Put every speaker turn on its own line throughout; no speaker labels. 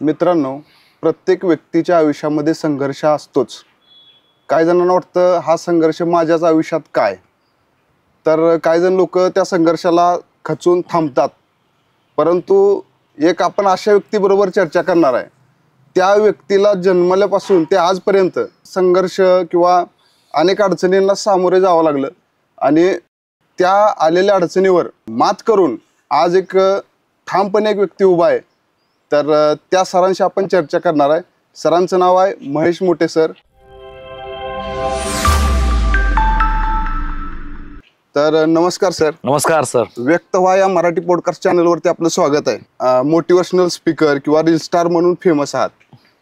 मित्रांनो, प्रत्येक व्यक्तीच्या आयुष्यामध्ये संघर्ष असतोच. काही जणांना वाटतं हा संघर्ष माझ्याच आयुष्यात काय, तर काही जण लोक त्या संघर्षाला खचून थांबतात. परंतु एक आपण अशा व्यक्तीबरोबर चर्चा करणार आहे, त्या व्यक्तीला जन्मल्यापासून ते आजपर्यंत संघर्ष किंवा अनेक अडचणींना सामोरे जावं लागलं आणि त्या आलेल्या अडचणीवर मात करून आज एक ठामपणे एक व्यक्ती उभा आहे. तर त्या सरांशी आपण चर्चा करणार आहे. सरांचं नाव आहे महेश मोठे सर. तर नमस्कार सर.
नमस्कार सर.
व्यक्त व्हा या मराठी पॉडकास्ट चॅनलवरती आपलं स्वागत आहे. मोटिवेशनल स्पीकर किंवा रील स्टार म्हणून फेमस आहात.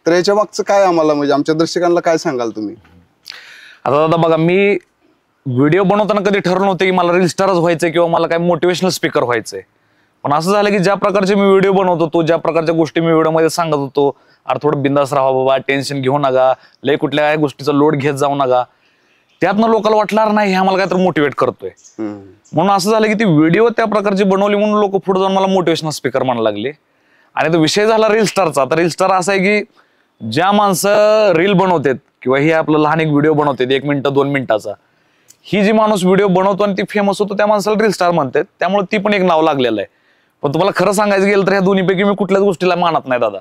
तर याच्या मागचं काय आम्हाला म्हणजे आमच्या दर्शकांना काय सांगाल तुम्ही?
आता दादा बघा, मी व्हिडिओ बनवताना कधी ठरवलं नव्हतं की मला रील स्टारच व्हायचंय किंवा मला काय मोटिवेशनल स्पीकर व्हायचंय. पण असं झालं की ज्या प्रकारचे मी व्हिडिओ बनवत होतो, ज्या प्रकारच्या गोष्टी मी व्हिडिओमध्ये सांगत होतो, अरे थोडं बिंदास राहा बाबा, टेन्शन घेऊ नका, लय कुठल्या गोष्टीचा लोड घेत जाऊ नका, त्यातनं लोकांना वाटणार नाही हे आम्हाला काहीतरी मोटिवेट करतोय. म्हणून असं झालं की ती व्हिडिओ त्या प्रकारची बनवली म्हणून लोक पुढे जाऊन मला मोटिवेशनल स्पीकर म्हणायला लागले. आणि तो विषय झाला रील स्टारचा. तर रील स्टार असा आहे की ज्या माणसं रील बनवतात किंवा हे आपलं लहान एक व्हिडिओ बनवतात 1 मिनिट 2 मिनिटाचा, ही जी माणूस व्हिडिओ बनवतो आणि ती फेमस होतो त्या माणसाला रील स्टार म्हणतात. त्यामुळे ती पण एक नाव लागलेलं आहे. पण तुम्हाला खरं सांगायचं गेलं तर ह्या दोन्हीपैकी मी कुठल्याच गोष्टीला मानत नाही दादा.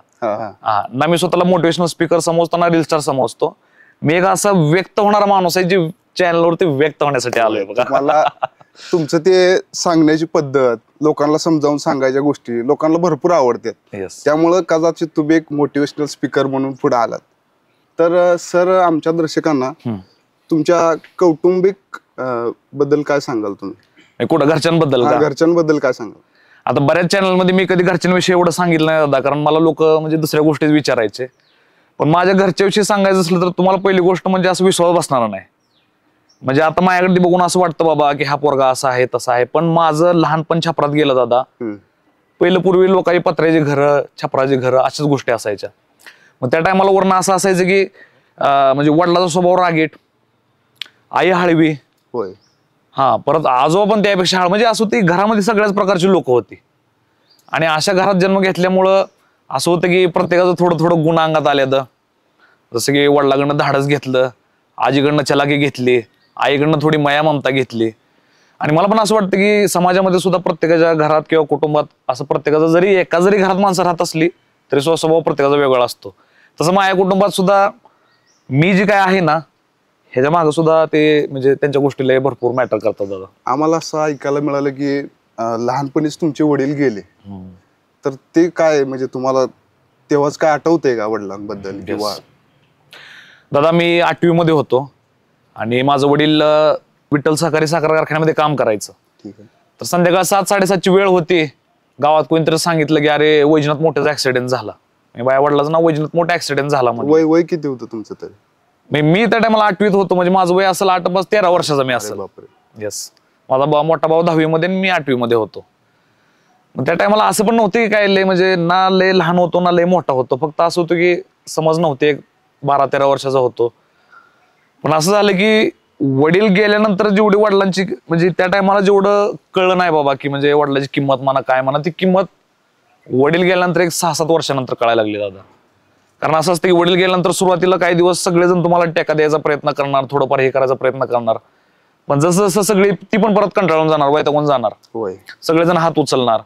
ना मी स्वतःला मोटिवेशनल स्पीकर समजतो ना रील स्टार समजतो. मी एक असा व्यक्त होणारा माणूस आहे जे चॅनलवरती व्यक्त होण्यासाठी आलोय. बघा,
मला तुमचं ते सांगण्याची पद्धत, लोकांना समजावून सांगायच्या गोष्टी लोकांना भरपूर आवडतात. त्यामुळं कदाचित तुम्ही एक मोटिवेशनल स्पीकर म्हणून पुढे आलात. तर सर, आमच्या दर्शकांना तुमच्या कौटुंबिक बद्दल काय सांगाल तुम्ही?
कुठं घरच्यांबद्दल?
घरच्यांबद्दल काय सांगाल?
आता बऱ्याच चॅनलमध्ये मी कधी घरच्यांविषयी एवढं सांगितलं नाही दादा, कारण मला लोक म्हणजे दुसऱ्या गोष्टीच विचारायचे. पण माझ्या घरच्याविषयी सांगायचं असलं तर तुम्हाला पहिली गोष्ट म्हणजे असं विश्वास बसणार नाही. म्हणजे आता माझ्याकडे बघून असं वाटतं बाबा की हा पोरगा असा आहे तसा आहे, पण माझं लहानपण छपरात गेलं दादा. पहिलं पूर्वी लोकांची पत्र्याची घरं, छपराची घरं अशाच गोष्टी असायच्या. मग त्या टायमाला वरनं असं असायचं की म्हणजे वडिलाचा स्वभाव रागीट, आई हळवी,
होय,
हा, परत आजोबा पण त्यापेक्षा हळ, म्हणजे असं ती घरामध्ये सगळ्याच प्रकारची लोक होती. आणि अशा घरात जन्म घेतल्यामुळं असं होतं की प्रत्येकाचं थोडं थोडं गुण अंगात आल्याचं. जसं की वडिलाकडनं धाडस घेतलं, आजीकडनं चलाकी घेतली, आईकडनं थोडी माया ममता घेतली. आणि मला पण असं वाटतं की समाजामध्ये सुद्धा प्रत्येकाच्या घरात किंवा कुटुंबात असं प्रत्येकाचा जरी एका जरी घरात माणसं राहत असली तरी स्वभाव प्रत्येकाचा वेगळा असतो. तसं माझ्या कुटुंबात सुद्धा मी जे काय आहे ना, ह्याच्या मागे सुद्धा ते म्हणजे त्यांच्या गोष्टीला भरपूर मॅटर करतात दादा.
आम्हाला असं ऐकायला मिळालं की लहानपणीच तुमचे वडील गेले. तर ते काय म्हणजे तुम्हाला तेव्हाच काय आठवतंय का वडिलांबद्दल? किंवा
दादा, मी 8वी मध्ये होतो आणि माझं वडील विठ्ठल सहकारी साखर कारखान्यामध्ये काम करायचं. तर संध्याकाळ 7-7:30ची वेळ होती. गावात कोणीतरी सांगितलं की अरे वैजनाथ मोठ्याचा ऍक्सिडेंट झाला. माझ्या वडिलाचं नाव वैजनाथ मोठा ऍक्सिडेंट झाला.
वय किती होतं तुमचं तरी?
मी त्या टायमाला 8वीत होतो. म्हणजे माझं वय असेल 8-13 वर्षाचा मी असेल. येस, माझा मोठा भाऊ 10वी मध्ये आणि मी 8वी मध्ये होतो. मग त्या टायमाला असं पण नव्हतं की काय लय म्हणजे ना लय लहान होतो ना लय मोठा होतो. फक्त असं होतं की समज नव्हते, 12-13 वर्षाचा होतो. पण असं झालं की वडील गेल्यानंतर जेवढी वडिलांची म्हणजे त्या टायमाला जेवढं कळलं नाही बाबा की म्हणजे वडिलांची किंमत म्हणा काय म्हणा, ती किंमत वडील गेल्यानंतर एक 6-7 वर्षानंतर कळायला लागली दादा. कारण असं असतं की वडील गेल्यानंतर सुरुवातीला काही दिवस सगळेजण तुम्हाला टेका द्यायचा प्रयत्न करणार, थोडंफार हे करायचा प्रयत्न करणार. पण जसं जसं सगळी ती पण परत कंटाळून जाणार, वैतागून जाणार. सगळेजण हात उचलणार,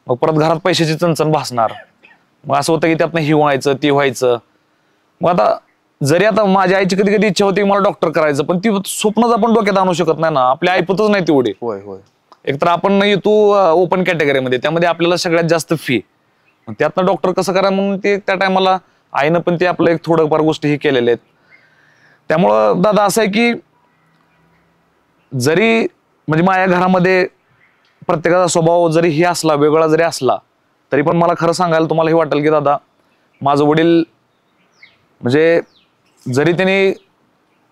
मग परत घरात पैशाची चणचण भासणार. मग असं होतं की त्यातनं ही व्हायचं ती व्हायचं. मग आता जरी आता माझ्या आईची कधी कधी इच्छा होती मला डॉक्टर करायचं, पण ती स्वप्नच आपण डोक्यात आणू शकत नाही ना, आपल्या ऐपतच नाही तेवढी. एकतर आपण येतो ओपन कॅटेगरीमध्ये, त्यामध्ये आपल्याला सगळ्यात जास्त फी, त्यातनं डॉक्टर कसं करा म्हणून ते त्या टायमाला आईनं पण ते आपलं एक थोडंफार गोष्टी हे केलेल्या आहेत. त्यामुळं दादा असं आहे की जरी म्हणजे माझ्या घरामध्ये प्रत्येकाचा स्वभाव जरी हे असला, वेगळा जरी असला, तरी पण मला खरं सांगायला तुम्हाला हे वाटेल की दादा माझं वडील म्हणजे जरी त्यांनी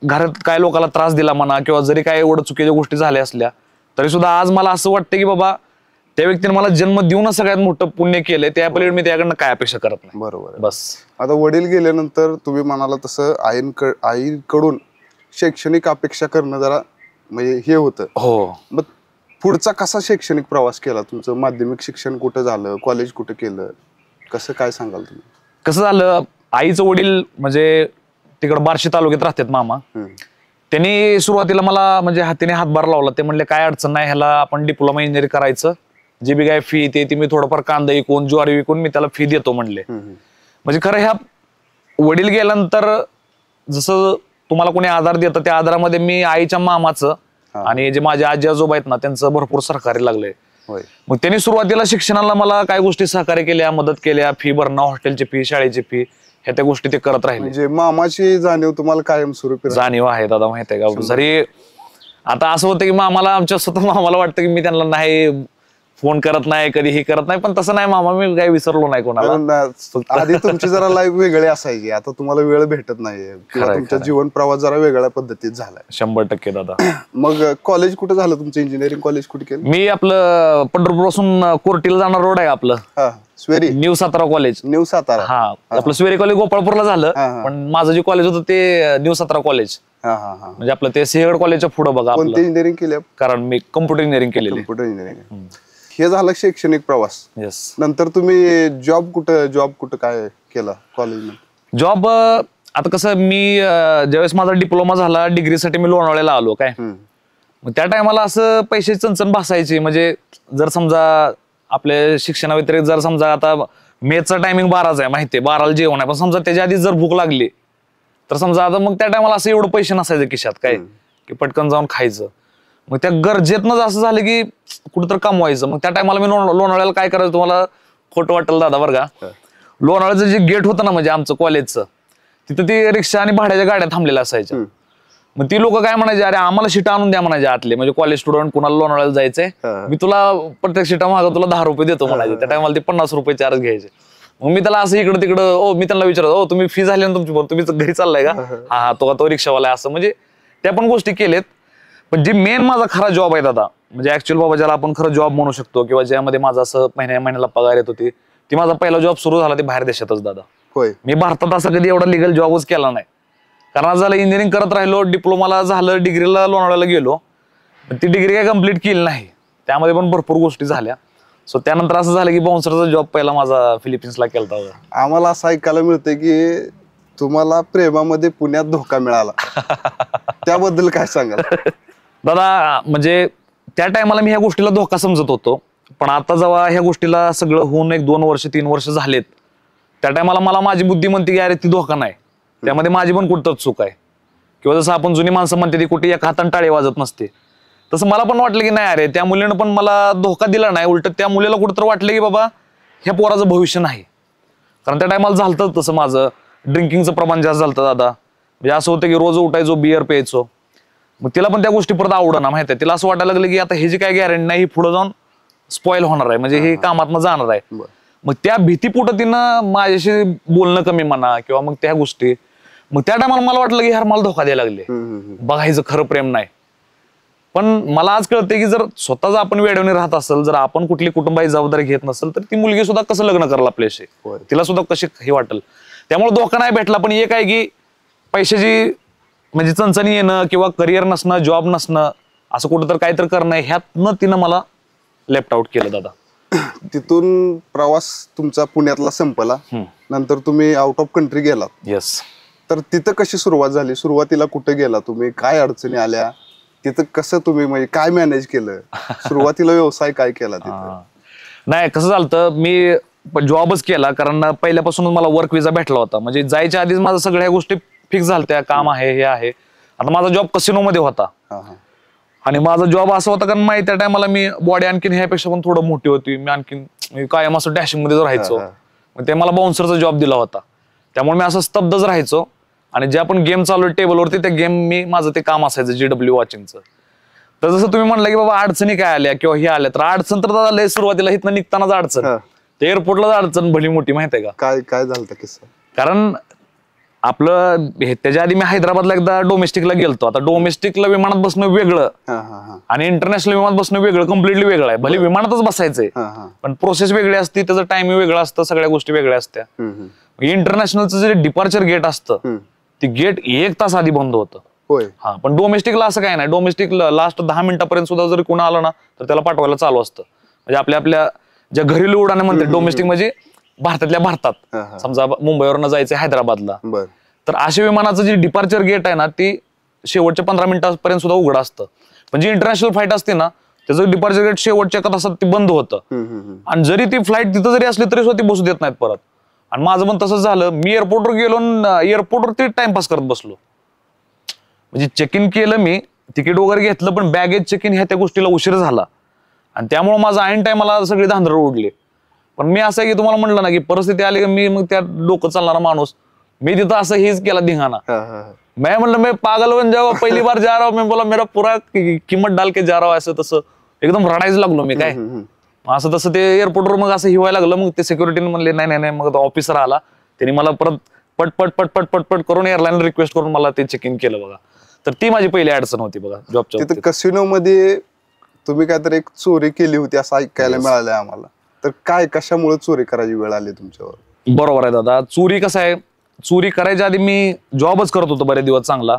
घरात काय लोकांना त्रास दिला म्हणा किंवा जरी काय एवढं चुकीच्या गोष्टी झाल्या असल्या तरी सुद्धा आज मला असं वाटतं की बाबा त्या व्यक्तीने मला जन्म देऊनच सगळ्यात मोठं पुण्य केलंय. त्या पलीकडे मी त्याकडनं काय अपेक्षा करत नाही.
बरोबर,
बस.
आता वडील गेल्यानंतर तुम्ही म्हणाला तसं आईकडून शैक्षणिक अपेक्षा करणं जरा म्हणजे हे होतं.
हो.
मग पुढचा कसा शैक्षणिक प्रवास केला तुमचं? माध्यमिक शिक्षण कुठं झालं, कॉलेज कुठं केलं, कसं काय सांगाल तुम्ही?
कसं झालं, आईचं वडील म्हणजे तिकडं बार्शी तालुक्यात राहतात मामा. त्यांनी सुरुवातीला मला म्हणजे हातीने हातभार लावला. ते म्हणले काय अडचण नाही, ह्याला आपण डिप्लोमा इंजिनिअरिंग करायचं, जे बी काय फी ते मी थोडंफार कांदा विकून ज्वारी विकून मी त्याला फी देतो म्हणले. म्हणजे खरं ह्या वडील गेल्यानंतर जसं तुम्हाला कोणी आधार देतं त्या आधारामध्ये मी आईच्या मामाचं आणि जे माझे आजी आजोबा आहेत ना त्यांचं भरपूर सहकार्य लागले. मग त्यांनी सुरुवातीला शिक्षणाला मला काय गोष्टी सहकार्य केल्या, मदत केल्या, फी भरणं, हॉस्टेलची फी, शाळेची फी, ह्या त्या गोष्टी ते करत राहिले.
म्हणजे मामाची जाणीव तुम्हाला कायमस्वरूपी
जाणीव आहे दादा, माहित आहे का. जरी आता असं होतं की मामाला आमच्या स्वतः मामाला वाटतं की मी त्यांना नाही फोन करत नाही, कधी हे करत नाही, पण तसं नाही मामा, मी काही विसरलो नाही कोणाला.
आधी तुमची जरा लाईफ वेगळी असायची, आता तुम्हाला वेळ भेटत नाहीये किंवा तुमचा जीवन प्रवास जरा वेगळ्या पद्धतीत झालाय.
100% दादा.
मग कॉलेज कुठे झालं तुमचं, इंजिनिअरिंग कॉलेज कुठे केलं?
मी आपलं पंढरपूर पासून कोर्टीला जाणार रोड आहे आपलं,
SVERI
new Satara college.
New Satara.
हा, आपलं स्वेरी कॉलेज गोपाळपूरला झालं, पण माझं जे कॉलेज होतं ते न्यू सातारा कॉलेज. म्हणजे आपलं ते सिंहगड कॉलेजच्या पुढे बघा.
कोणती इंजिनिअरिंग केली?
कारण मी कम्प्युटर इंजिनिअरिंग केलेली.
Computer engineering. हे झालं शैक्षणिक प्रवास.
येस.
नंतर तुम्ही जॉब कुठं काय केला कॉलेजमध्ये?
जॉब आता कसं, मी ज्यावेळेस माझा डिप्लोमा झाला, डिग्रीसाठी मी लोणावळ्याला आलो काय. मग त्या टायमाला असं पैशाची चणचण भासायची. म्हणजे जर समजा आपल्या शिक्षणाव्यतिरिक्त जर समजा आता मेचचा टायमिंग 12चा आहे, माहितीये 12ला जेवण आहे, पण समजा त्याच्या आधी जर भूक लागली तर समजा आता मग त्या टायमाला असं एवढं पैसे नसायचे खिशात काय की पटकन जाऊन खायचं. मग त्या गरजेतनं असं झालं की कुठंतरी कमवायचं. मग त्या टायमाला मी लोणावळ्याला काय करायचं, तुम्हाला खोटं वाटेल दादा बरं का, लोणावळ्याचं जे गेट होतं ना म्हणजे आमचं कॉलेजचं, तिथं ती रिक्षा आणि भाड्याच्या गाड्या थांबलेल्या असायच्या. मग ती लोक काय म्हणायचे, अरे आम्हाला सीटा आणून द्या म्हणायचे आतले, म्हणजे कॉलेज स्टुडंट कुणाला लोणावळ्याला जायचंय, मी तुला प्रत्येक सीटा मागं तुला 10 रुपये देतो म्हणायचे. त्या टायमाला ते 50 रुपये चार्ज घ्यायचे. मग मी त्याला असं इकडं तिकडं मी त्यांना विचारतो, तुम्ही फी झाली ना तुमची, तुम्ही घरी चाललाय का? हा तो रिक्षावाला आहे असं. म्हणजे त्या पण गोष्टी केलेत. पण जे मेन माझा खरा जॉब आहे दादा, म्हणजे ऍक्च्युअल बाबा ज्याला आपण खरं जॉब म्हणू शकतो किंवा ज्यामध्ये माझा असं महिन्याला पगार येत होती, ती माझा पहिला जॉब सुरू झाला ते बाहेर देशातच दादा.
होय.
मी भारतात असं कधी एवढा लिगल जॉबच केला नाही. कारण आज झालं इंजिनिअरिंग करत राहिलो, डिप्लोमाला झालं, डिग्रीला लोणावळ्याला गेलो, ती डिग्री काय कम्प्लीट केली नाही, त्यामध्ये पण भरपूर गोष्टी झाल्या. सो त्यानंतर असं झालं की बाउन्सरचा जॉब पहिला माझा फिलिपिन्सला केला होता.
आम्हाला असं ऐकायला मिळतंय की तुम्हाला प्रेमामध्ये पुण्यात धोका मिळाला, त्याबद्दल काय सांगाल?
दादा म्हणजे त्या टायमाला मी ह्या गोष्टीला धोका समजत होतो, पण आता जेव्हा ह्या गोष्टीला सगळं होऊन 1-2 वर्ष 3 वर्ष झालेत, त्या टायमाला मला माझी बुद्धी म्हणते की अरे ती धोका नाही, त्यामध्ये माझी पण कुठं चूक आहे. किंवा जसं आपण जुनी माणसं म्हणते ती कुठे एका हाताने टाळी वाजत नसते, तसं मला पण वाटलं की नाही अरे त्या मुलीनं पण मला धोका दिला नाही, उलट त्या मुलीला कुठंतरी वाटलं की बाबा ह्या पोराचं भविष्य नाही. कारण त्या टायमाला झालं तसं माझं ड्रिंकिंगचं प्रमाण जास्त झालं दादा. म्हणजे असं होतं की रोज उठायचो, बियर प्यायचो. मग तिला पण त्या गोष्टी परत आवडणार, माहिती आहे, तिला असं वाटायला लागलं की आता हे जी काय गॅरंटी नाही, पुढे जाऊन स्पॉइल होणार आहे, म्हणजे हे कामातनं जाणार आहे. मग त्या भीतीपुढं तिनं माझ्याशी बोलणं कमी म्हणा किंवा मग त्या गोष्टी, मग त्या टायमाला मला वाटलं की यार मला धोका द्यायला लागले, बघायचं खरं प्रेम नाही. पण मला आज कळते की जर स्वतःच आपण वेडवणे राहत असेल, जर आपण कुठली कुटुंबाची जबाबदारी घेत नसेल, तर ती मुलगी सुद्धा कसं लग्न करायला आपल्याशी, तिला सुद्धा कशी हे वाटेल. त्यामुळे धोका नाही भेटला, पण एक आहे की पैशाची म्हणजे चणचणी येणं किंवा करिअर नसणं, जॉब नसणं, असं कुठं तर काहीतरी करणं, ह्यातनं तिनं मला लेफ्ट आउट केलं दादा.
तिथून प्रवास तुमचा पुण्यातला संपला, नंतर तुम्ही आउट ऑफ कंट्री गेलात.
येस.
तर तिथं कशी सुरुवात झाली? सुरुवातीला कुठे गेला तुम्ही, काय अडचणी आल्या तिथं, कसं तुम्ही म्हणजे काय मॅनेज केलं? सुरुवातीला व्यवसाय काय केला तिथं?
नाही, कसं झालं, मी जॉबच केला कारण पहिल्यापासूनच मला वर्क विजा भेटला होता. म्हणजे जायच्या आधीच माझं सगळ्या गोष्टी फिक्स झाल्या, काम आहे, हे आहे. आता माझा जॉब कसिनो मध्ये होता आणि माझा जॉब असा होता कारण माहिती त्या टायमाला मी बॉडी आणखीन ह्यापेक्षा पण थोडं मोठी होती, मी आणखीन कायम असं डॅशिंग मध्ये राहायचो. मग ते मला बाउन्सरचा जॉब दिला होता, त्यामुळे मी असं स्तब्धच राहायचो. आणि जे आपण गेम चालू टेबलवरती त्या गेम मी माझं ते काम असायचं GW वॉचिंगचं. तर जसं तुम्ही म्हणलं की बाबा अडचणी काय आल्या किंवा हे आल्या, तर अडचण तर दादा लय सुरुवातीला इथनं निघतानाच अडचण, ते एअरपोर्टलाच अडचण भली मोठी, माहिती आहे का?
काय झालं किस्सा?
कारण आपलं त्याच्या आधी मी हैदराबादला एकदा डोमेस्टिकला गेलतो. आता डोमेस्टिकला विमानात बसणं वेगळं आणि इंटरनॅशनल विमानात बसणं वेगळं, कम्प्लिटली वेगळं आहे. भले विमानातच बसायचंय, पण प्रोसेस वेगळी असते, त्याचं टायमिंग वेगळं असतं, सगळ्या गोष्टी वेगळ्या असत्या. इंटरनॅशनलचं जे डिपार्चर गेट असतं ते गेट 1 तास आधी बंद होतं. हा, पण डोमेस्टिकला असं काय नाही. डोमेस्टिकला लास्ट 10 मिनिटापर्यंत सुद्धा जरी कोणा आलं ना तर त्याला पाठवायला चालू असतं. म्हणजे आपल्या ज्या घरेलू उड्डाणे म्हणतात डोमेस्टिक, म्हणजे भारतातल्या भारतात समजा मुंबईवरनं जायचं हैदराबादला,
बर
तर अशा विमानाचं जे डिपार्चर गेट आहे ना ती शेवटच्या 15 मिनिटांपर्यंत सुद्धा उघडं असतं. पण जी इंटरनॅशनल फ्लाईट असते ना त्याचं डिपार्चर गेट शेवटच्या एका तासात ते बंद होतं. आणि जरी ती फ्लाईट तिथं जरी असली तरी सुद्धा ती बसू देत नाहीत परत. आणि माझं पण तसंच झालं. मी एअरपोर्टवर गेलो, एअरपोर्टवर ते टाइमपास करत बसलो. म्हणजे चेक इन केलं, मी तिकीट वगैरे घेतलं, पण बॅगेज चेक इन ह्या त्या गोष्टीला उशीर झाला आणि त्यामुळे माझं ऐन टाइमला सगळी धांदळ उडली. पण मी असं आहे की तुम्हाला म्हटलं ना की परिस्थिती आली की मी मग त्या डोकं चालणारा माणूस, मी तिथं असं हेच केला धिंगाणा. मैं म्हणलं मैं पागल बन जाओ, पहिली बार जा रहा हूं, मैं बोला मेरा पूरा किंमत डाल के जा रहा हूं, असं तसं एकदम रडायचं लागलो मी. काय असं तसं ते एअरपोर्टवर मग असं हिवायला लागलं. मग ते सिक्युरिटीने म्हणले नाही नाही. मग ऑफिसर आला, त्यांनी मला परत पट पट पट पट पट पट करून एअरलाईन रिक्वेस्ट करून मला ते चेक इन केलं बघा. तर ती माझी पहिली अडचण होती बघा जॉबच्या.
तिथं कसिनो मध्ये तुम्ही काहीतरी एक चोरी केली होती असं ऐकायला मिळालंय आम्हाला. तर काय, कशामुळे चोरी करायची वेळ आली तुमच्यावर?
बरोबर आहे दादा. चोरी कसं आहे, चोरी करायच्या आधी मी जॉबच करत होतो बरेच दिवस चांगला.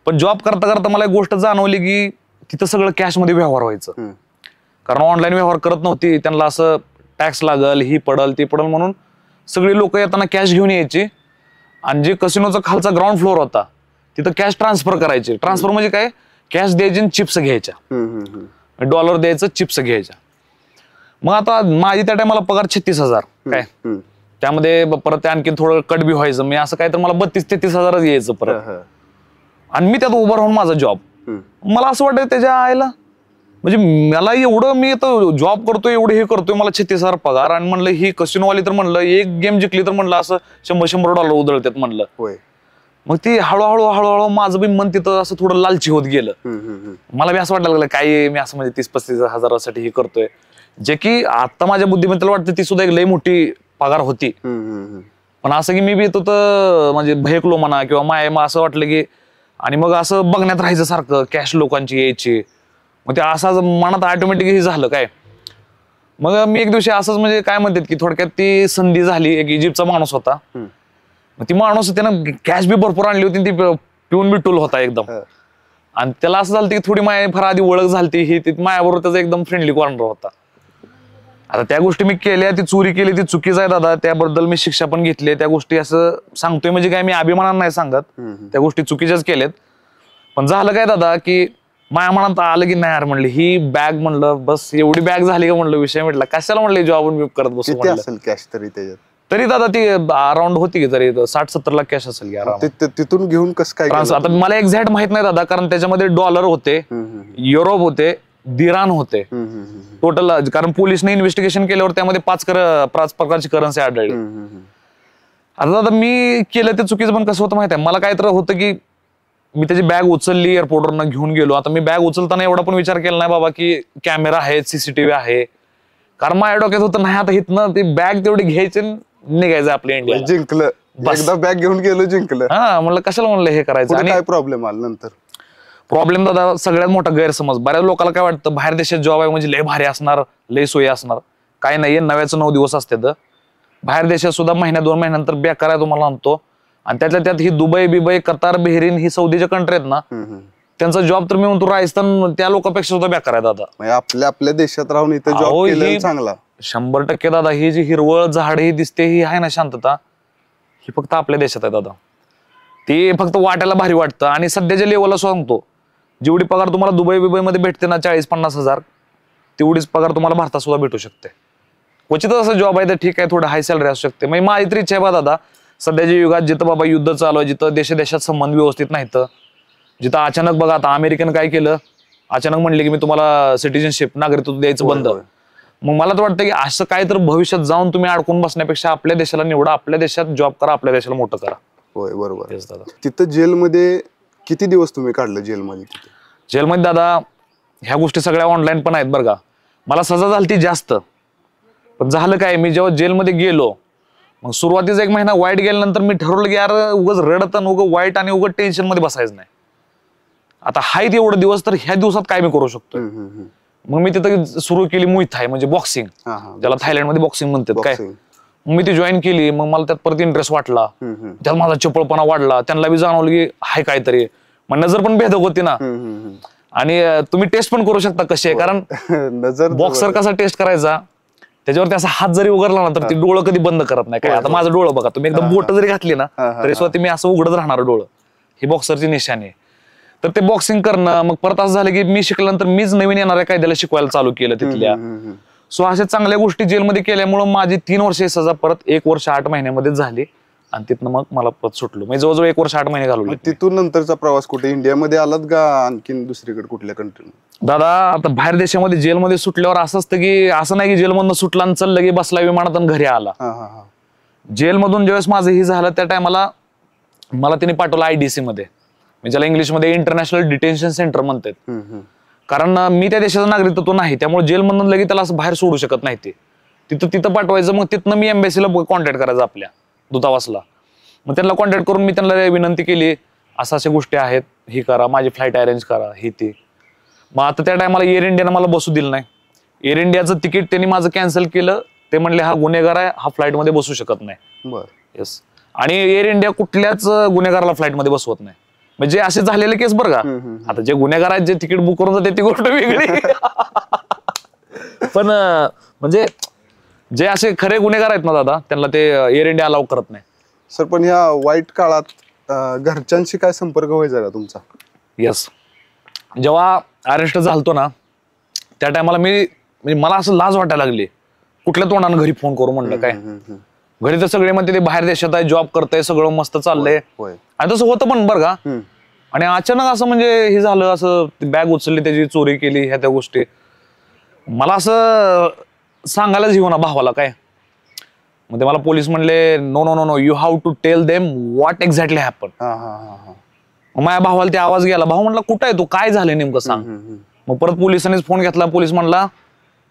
पण जॉब करता करता मला एक गोष्ट जाणवली की तिथं सगळं कॅशमध्ये व्यवहार व्हायचं. कारण ऑनलाईन व्यवहार करत नव्हती. त्यांना असं टॅक्स लागल, ही पडल ती पडल म्हणून सगळी लोक येताना कॅश घेऊन यायची. आणि जे कसिनोचा खालचा ग्राउंड फ्लोअर होता तिथं कॅश ट्रान्सफर करायचे. ट्रान्सफर म्हणजे काय, कॅश द्यायची आणि चिप्स घ्यायच्या, डॉलर द्यायचं, चिप्स घ्यायच्या. मग आता माझी त्या टायमाला पगार 36,000 काय, त्यामध्ये परत आणखी थोडं कट बी व्हायचं. मी असं काय तर मला 32-33 हजारच यायचं परत. आणि मी त्यात उभं राहून माझा जॉब, मला असं वाटतं त्याच्या आईला म्हणजे मला एवढं, मी तर जॉब करतोय एवढं हे करतोय, मला 36,000 पगार. आणि म्हणलं ही कसिनोवाली तर म्हणलं एक गेम जिंकली तर म्हणलं असं $100 उधळतात म्हणलं. मग ती हळूहळू हळूहळू माझं बी मन तिथं असं थोडं लालची होत गेलं. मला बी असं वाटायला लागलं काय मी असं म्हणजे 30-35 हजारासाठी हे करतोय, जे की आता माझ्या बुद्धिमत्तेला वाटतं ती सुद्धा एक लई मोठी पगार होती. पण असं की मी बी तर म्हणजे भयकलो म्हणा किंवा माय असं वाटलं की, आणि मग असं बघण्यात राहायचं सारखं कॅश लोकांची यायची. मग ते असं मनात ऑटोमॅटिक हे झालं काय. मग मी एक दिवशी असंच म्हणजे काय म्हणतात की थोडक्यात ती संधी झाली. एक इजिप्तचा माणूस होता, ती माणूस त्यानं कॅश बी भरपूर आणली होती, ती पिऊन बी टूल होता एकदम. आणि त्याला असं झालं की थोडी माया फार आधी ओळख झाली, ही मायाबरोबर त्याचा एकदम फ्रेंडली कॉर्नर होता. आता त्या गोष्टी मी केल्या, ती चोरी केली, ती चुकीच आहे दादा, त्याबद्दल मी शिक्षा पण घेतली. त्या गोष्टी असं सांगतोय म्हणजे काय मी अभिमानानं नाही सांगत, त्या गोष्टी चुकीच्याच केल्यात. पण झालं काय दादा की माया मनात आलं की नाही यार, म्हणलं ही बॅग, म्हणलं बस एवढी बॅग झाली का म्हणलं विषय, म्हटलं कशाला म्हणलं जॉब करत बसू.
कॅश तरी त्याच्यात
तरी दादा ती अराउंड होती की तरी 60-70 लाख कॅश असेल की.
तिथून घेऊन कसं काय?
आता मला एक्झॅक्ट माहित नाही दादा, कारण त्याच्यामध्ये डॉलर होते, युरो होते, दिरान होते टोटल. कारण पोलिसने इन्व्हेस्टिगेशन केल्यावर त्यामध्ये 5 प्रकारची करन्सी आढळली. आता दादा मी केलं ते चुकीचं, पण कसं होतं माहिती आहे मला, काय तर होतं की मी त्याची बॅग उचलली, एअरपोर्टवरनं घेऊन गेलो. आता मी बॅग उचलताना एवढा पण विचार केला नाही बाबा की कॅमेरा आहे, सीसीटीव्ही आहे. कारण माझ्या डोक्यात होतं नाही आता हिथनं ती बॅग तेवढी घ्यायची निघायचं आपल्या इंडिया.
जिंकलं, एकदा बॅग घेऊन गेलो जिंकलं.
हा म्हणलं कशाला म्हणलं हे करायचं. आणि
काय प्रॉब्लेम आला नंतर?
प्रॉब्लेम दादा सगळ्यात मोठा गैरसमज. बऱ्याच लोकांना काय वाटतं बाहेर देशात जॉब आहे म्हणजे लय भारी असणार, लय सोयी असणार. काय नाहीये, 9 दिवस असतात. बाहेर देशात सुद्धा महिन्या-2 महिन्यानंतर बेकार आहे तुम्हाला म्हणतो. आणि त्यातल्या त्यात ही दुबई, बिबई, कतार, बहरीन ही सौदीच्या कंट्री आहेत ना, त्यांचा जॉब तर मी म्हणतो राजस्थान त्या लोकांपेक्षा सुद्धा बेकार आहे दादा.
आपल्या देशात राहून इथे जॉब केलेला चांगला.
100% दादा. ही जी हिरवळ झाड ही दिसते, ही आहे ना शांतता, ही फक्त आपल्या देशात आहे दादा. ते फक्त वाटायला भारी वाटतं. आणि सध्याच्या लेवलला सांगतो, जेवढी पगार तुम्हाला दुबई बिबईमध्ये भेटते ना 40-50 हजार, तेवढीच पगार तुम्हाला भारतात सुद्धा भेटू शकते. क्वचितच असं जॉब आहे तर ठीक आहे, थोडं हाय सॅलरी असू शकते. म्हणजे माझी तरी इच्छा आहे बा दादा, सध्याच्या युगात जिथं बाबा युद्ध चालू आहे, जिथं देशात संबंध व्यवस्थित नाहीत, जिथं अचानक बघा आता अमेरिकन काय केलं, अचानक म्हणले की मी तुम्हाला सिटिझनशिप, नागरिकत्व द्यायचं बंद. मग मला तर वाटतं की असं काय तर भविष्यात जाऊन तुम्ही अडकून बसण्यापेक्षा आपल्या देशाला निवडा, आपल्या देशात जॉब करा, आपल्या देशाला मोठं करा.
होय बरोबर. तिथं जेलमध्ये किती दिवस तुम्ही काढलं जेलमध्ये?
जेलमध्ये दादा ह्या गोष्टी सगळ्या ऑनलाईन पण आहेत बरं का. मला सजा झाली ती जास्त, पण झालं काय, मी जेव्हा जेलमध्ये गेलो, मग सुरुवातीचा 1 महिना वाईट गेल्यानंतर मी ठरवलं की यार उगाच रडत उगं वाईट आणि उगं टेन्शन मध्ये बसायचं नाही. आता हाय एवढं दिवस, तर ह्या दिवसात काय मी करू शकतो. मग मी तिथं सुरू केली मुई थाय, म्हणजे बॉक्सिंग, ज्याला थायलंडमध्ये बॉक्सिंग म्हणतात काय. मग मी ती जॉईन केली. मग मला त्यात परत इंटरेस्ट वाटला, त्यात माझा चपळपणा वाढला. त्यांना बी जाणवलं की हाय काहीतरी. मग नजर पण भेदक होती ना. आणि तुम्ही टेस्ट पण करू शकता कशी आहे, कारण नजर बॉक्सर कसा टेस्ट करायचा त्याच्यावरती असा हात जरी उघडला ना तर ते डोळं कधी बंद करत नाही. काय आता माझं डोळं बघा, तुम्ही एकदम बोट जरी घातली ना तरी स्वतः मी असं उघडत राहणार डोळं. ही बॉक्सरची निशाणी आहे. तर ते बॉक्सिंग करणं, मग परत असं झालं की मी शिकल्यानंतर मीच नवीन येणाऱ्या कायद्याला शिकवायला चालू केलं तिथल्या. सो अशा चांगल्या गोष्टी जेलमध्ये केल्यामुळे माझी 3 वर्ष सजा परत 1 वर्ष 8 महिन्यामध्येच झाली आणि तिथनं मग मला परत सुटलो. म्हणजे जवळजवळ 1 वर्ष 8 महिने घालवले.
तिथून नंतरचा प्रवास कुठे, इंडियामध्ये आलात का आणखीन दुसरीकडे कुठल्या कंट्री?
दादा आता बाहेर देशामध्ये जेलमध्ये सुटल्यावर असं असतं की असं नाही की जेलमधून सुटला आणि चल लगे बसला विमानात आणि घरी आला. जेलमधून ज्यावेळेस माझं हे झालं त्या टायमाला मला त्यांनी पाठवलं IDC मध्ये, म्हणजे ज्याला इंग्लिशमध्ये इंटरनॅशनल डिटेन्शन सेंटर म्हणतात. कारण मी त्या देशाचा नागरिकत्व नाही, त्यामुळे जेलमधून लगेच त्याला असं बाहेर सोडू शकत नाही. ते तिथं पाठवायचं. मग तिथनं मी एम्बेसीला कॉन्टॅक्ट करायचं आपल्या दूतावासला. मग त्यांना कॉन्टॅक्ट करून मी त्यांना विनंती केली अशा अशा गोष्टी आहेत, ही करा, माझी फ्लाईट अरेंज करा, ही ती. मग आता त्या टायमाला एअर इंडियानं मला बसू दिलं नाही. एअर इंडियाचं तिकीट त्यांनी माझं कॅन्सल केलं. ते म्हणले हा गुन्हेगार आहे, हा फ्लाईटमध्ये बसू शकत नाही. येस. आणि एअर इंडिया कुठल्याच गुन्हेगाराला फ्लाईटमध्ये बसवत नाही. म्हणजे असे झालेले केस बरं का. आता जे गुन्हेगार आहेत जे तिकीट बुक करून जाते ती गोष्ट वेगळी. पण म्हणजे जे असे खरे गुन्हेगार आहेत ना दादा, त्यांना ते एअर इंडिया अलाउ करत नाही.
सर पण ह्या वाईट काळात घरच्यांशी काय संपर्क व्हायचा का तुमचा?
येस. जेव्हा अरेस्ट झालतो ना त्या टायमाला म्हणजे मला असं लाज वाटायला लागली. कुठल्या तोंडानं घरी फोन करू म्हणलं काय. घरी तर सगळे म्हणते ते बाहेर देशात आहे, जॉब करताय, सगळं मस्त चाललंय. आणि तसं होतं पण बरं का. आणि अचानक असं म्हणजे हे झालं, असं बॅग उचलली, त्याची चोरी केली, ह्या त्या गोष्टी. मला असं सांगायलाच येऊ ना भावाला काय. मग ते मला पोलीस म्हणले no no no no you have to tell them what exactly happen. माझ्या भावाला ते आवाज गेला. भाऊ म्हणला कुठं आहे तू, काय झालं नेमकं सांग. मग परत पोलिसांनीच फोन घेतला. पोलीस म्हणला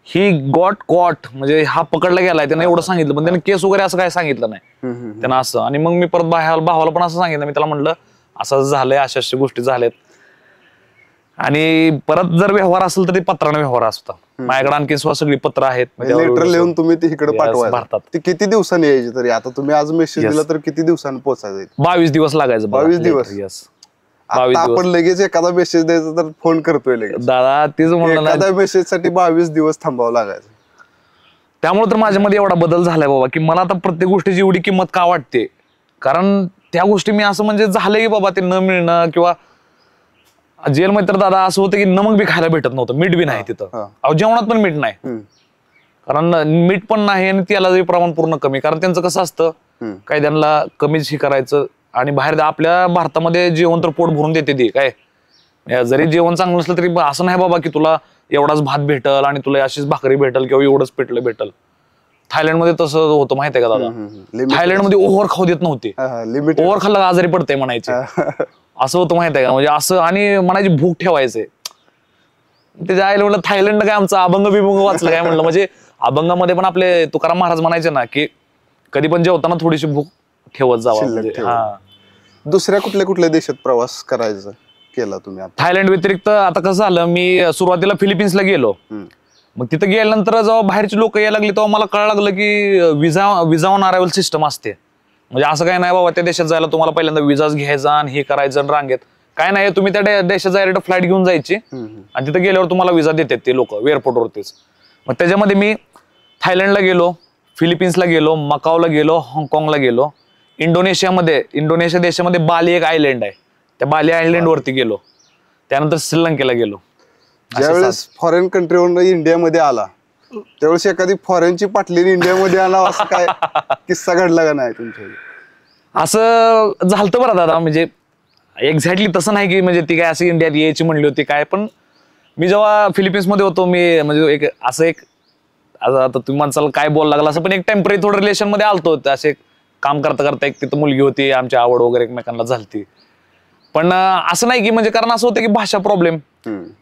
ही गॉट कॉट, म्हणजे हा पकडला गेलाय. त्याने एवढं सांगितलं, पण त्याने केस वगैरे असं काय सांगितलं नाही त्यानं असं. आणि मग मी परत भावाला पण असं सांगितलं. मी त्याला म्हणलं असं झालंय, अशा अशा गोष्टी झाल्यात. आणि परत जर व्यवहार असेल तर ते पत्राने व्यवहार असतं. माझ्याकडे आणखी सगळी पत्र आहेत.
लेटर लिहून तुम्ही ते इकडे पाठवायचं
भारतात.
ते किती दिवसांनी यायची तरी? आता तुम्ही आज मेसेज दिला तर किती दिवसांनी पोहोचायचं?
22 दिवस लागायचं.
22 दिवस.
येस.
आपण लगेच एखादा मेसेज द्यायचा तर फोन करतोय लगेच.
दादा तेच म्हणलं ना,
एखाद्या मेसेज साठी 22 दिवस थांबावं लागायचं.
त्यामुळे तर माझ्यामध्ये एवढा बदल झालाय बाबा की मला आता प्रत्येक गोष्टीची एवढी किंमत का वाटते. कारण त्या गोष्टी मी असं म्हणजे झालंय की बाबा ते न मिळणं, किंवा जेलमध्ये तर दादा असं होतं की नमक बी खायला भेटत नव्हतं, मीठ बी नाही तिथं. जेवणात पण मीठ नाही. कारण मीठ पण नाही आणि त्याला प्रमाण पूर्ण कमी. कारण त्यांचं कसं असतं, कायद्यांना कमीच हे करायचं. आणि बाहेर आपल्या भारतामध्ये जेवण तर पोट भरून देते ते काय. जरी जेवण चांगलं नसलं तरी असं नाही बाबा की तुला एवढाच भात भेटल आणि तुला अशीच भाकरी भेटल किंवा एवढंच पिठलं भेटल. थायलंडमध्ये तसं होतं माहितीये का दादा. थायलंडमध्ये ओव्हर खाऊ देत नव्हते. ओव्हर खाल्लं आजारी पडतंय म्हणायचे. असं होतं माहितीये का. म्हणजे असं आणि म्हणायची भूक ठेवायचे. ते आईला म्हणलं थायलंड काय आमचं अभंग बिभंग वाचलं काय म्हणलं. म्हणजे अभंगामध्ये पण आपले तुकाराम महाराज म्हणायचे ना की कधी पण जेवताना थोडीशी भूक ठेवत जावा.
दुसऱ्या कुठल्या देशात प्रवास करायचा केला तुम्ही?
थायलंड व्यतिरिक्त आता कसं झालं, मी सुरुवातीला फिलिपिन्सला गेलो. मग तिथं गेल्यानंतर जेव्हा बाहेरची लोक यायला लागली तेव्हा मला कळलं लागलं की विजा ऑन अरायव्हल सिस्टम असते. म्हणजे असं काय नाही बाबा त्या देशात जायला तुम्हाला पहिल्यांदा विजाच घ्यायचा आणि हे करायचं आणि रांगेत काय नाही. तुम्ही त्या देशात जायला फ्लाईट घेऊन जायची आणि तिथं गेल्यावर तुम्हाला विजा देतात ते लोक एअरपोर्टवरतीच. मग त्याच्यामध्ये मी थायलंडला गेलो, फिलिपिन्सला गेलो, मकावला गेलो, हाँगकाँगला गेलो. इंडोनेशिया देशामध्ये बाली एक आयलंड आहे, त्या बाली आयलंड वरती गेलो. त्यानंतर श्रीलंकेला गेलो.
ज्यावेळेस फॉरेन कंट्रीवरून इंडियामध्ये आला त्यावेळेस एखादी फॉरेनची पाटलीने इंडियामध्ये आला असं काय किस्सा घडला का नाही तुमच्या?
असं झालं बरं दादा. म्हणजे एक्झॅक्टली तसं नाही की म्हणजे ती काय असं इंडियात यायची म्हणली होती काय. पण मी जेव्हा फिलिपिन्स मध्ये होतो मी म्हणजे आता तुम्ही माणसाला काय बोलायला लागला असं, पण एक टेम्पररी थोडं रिलेशन मध्ये आलतो. असे काम करता करता एक तिथं मुलगी होती, आमची आवड वगैरे एकमेकांना झालती. पण असं नाही की म्हणजे कारण असं होतं की भाषा प्रॉब्लेम.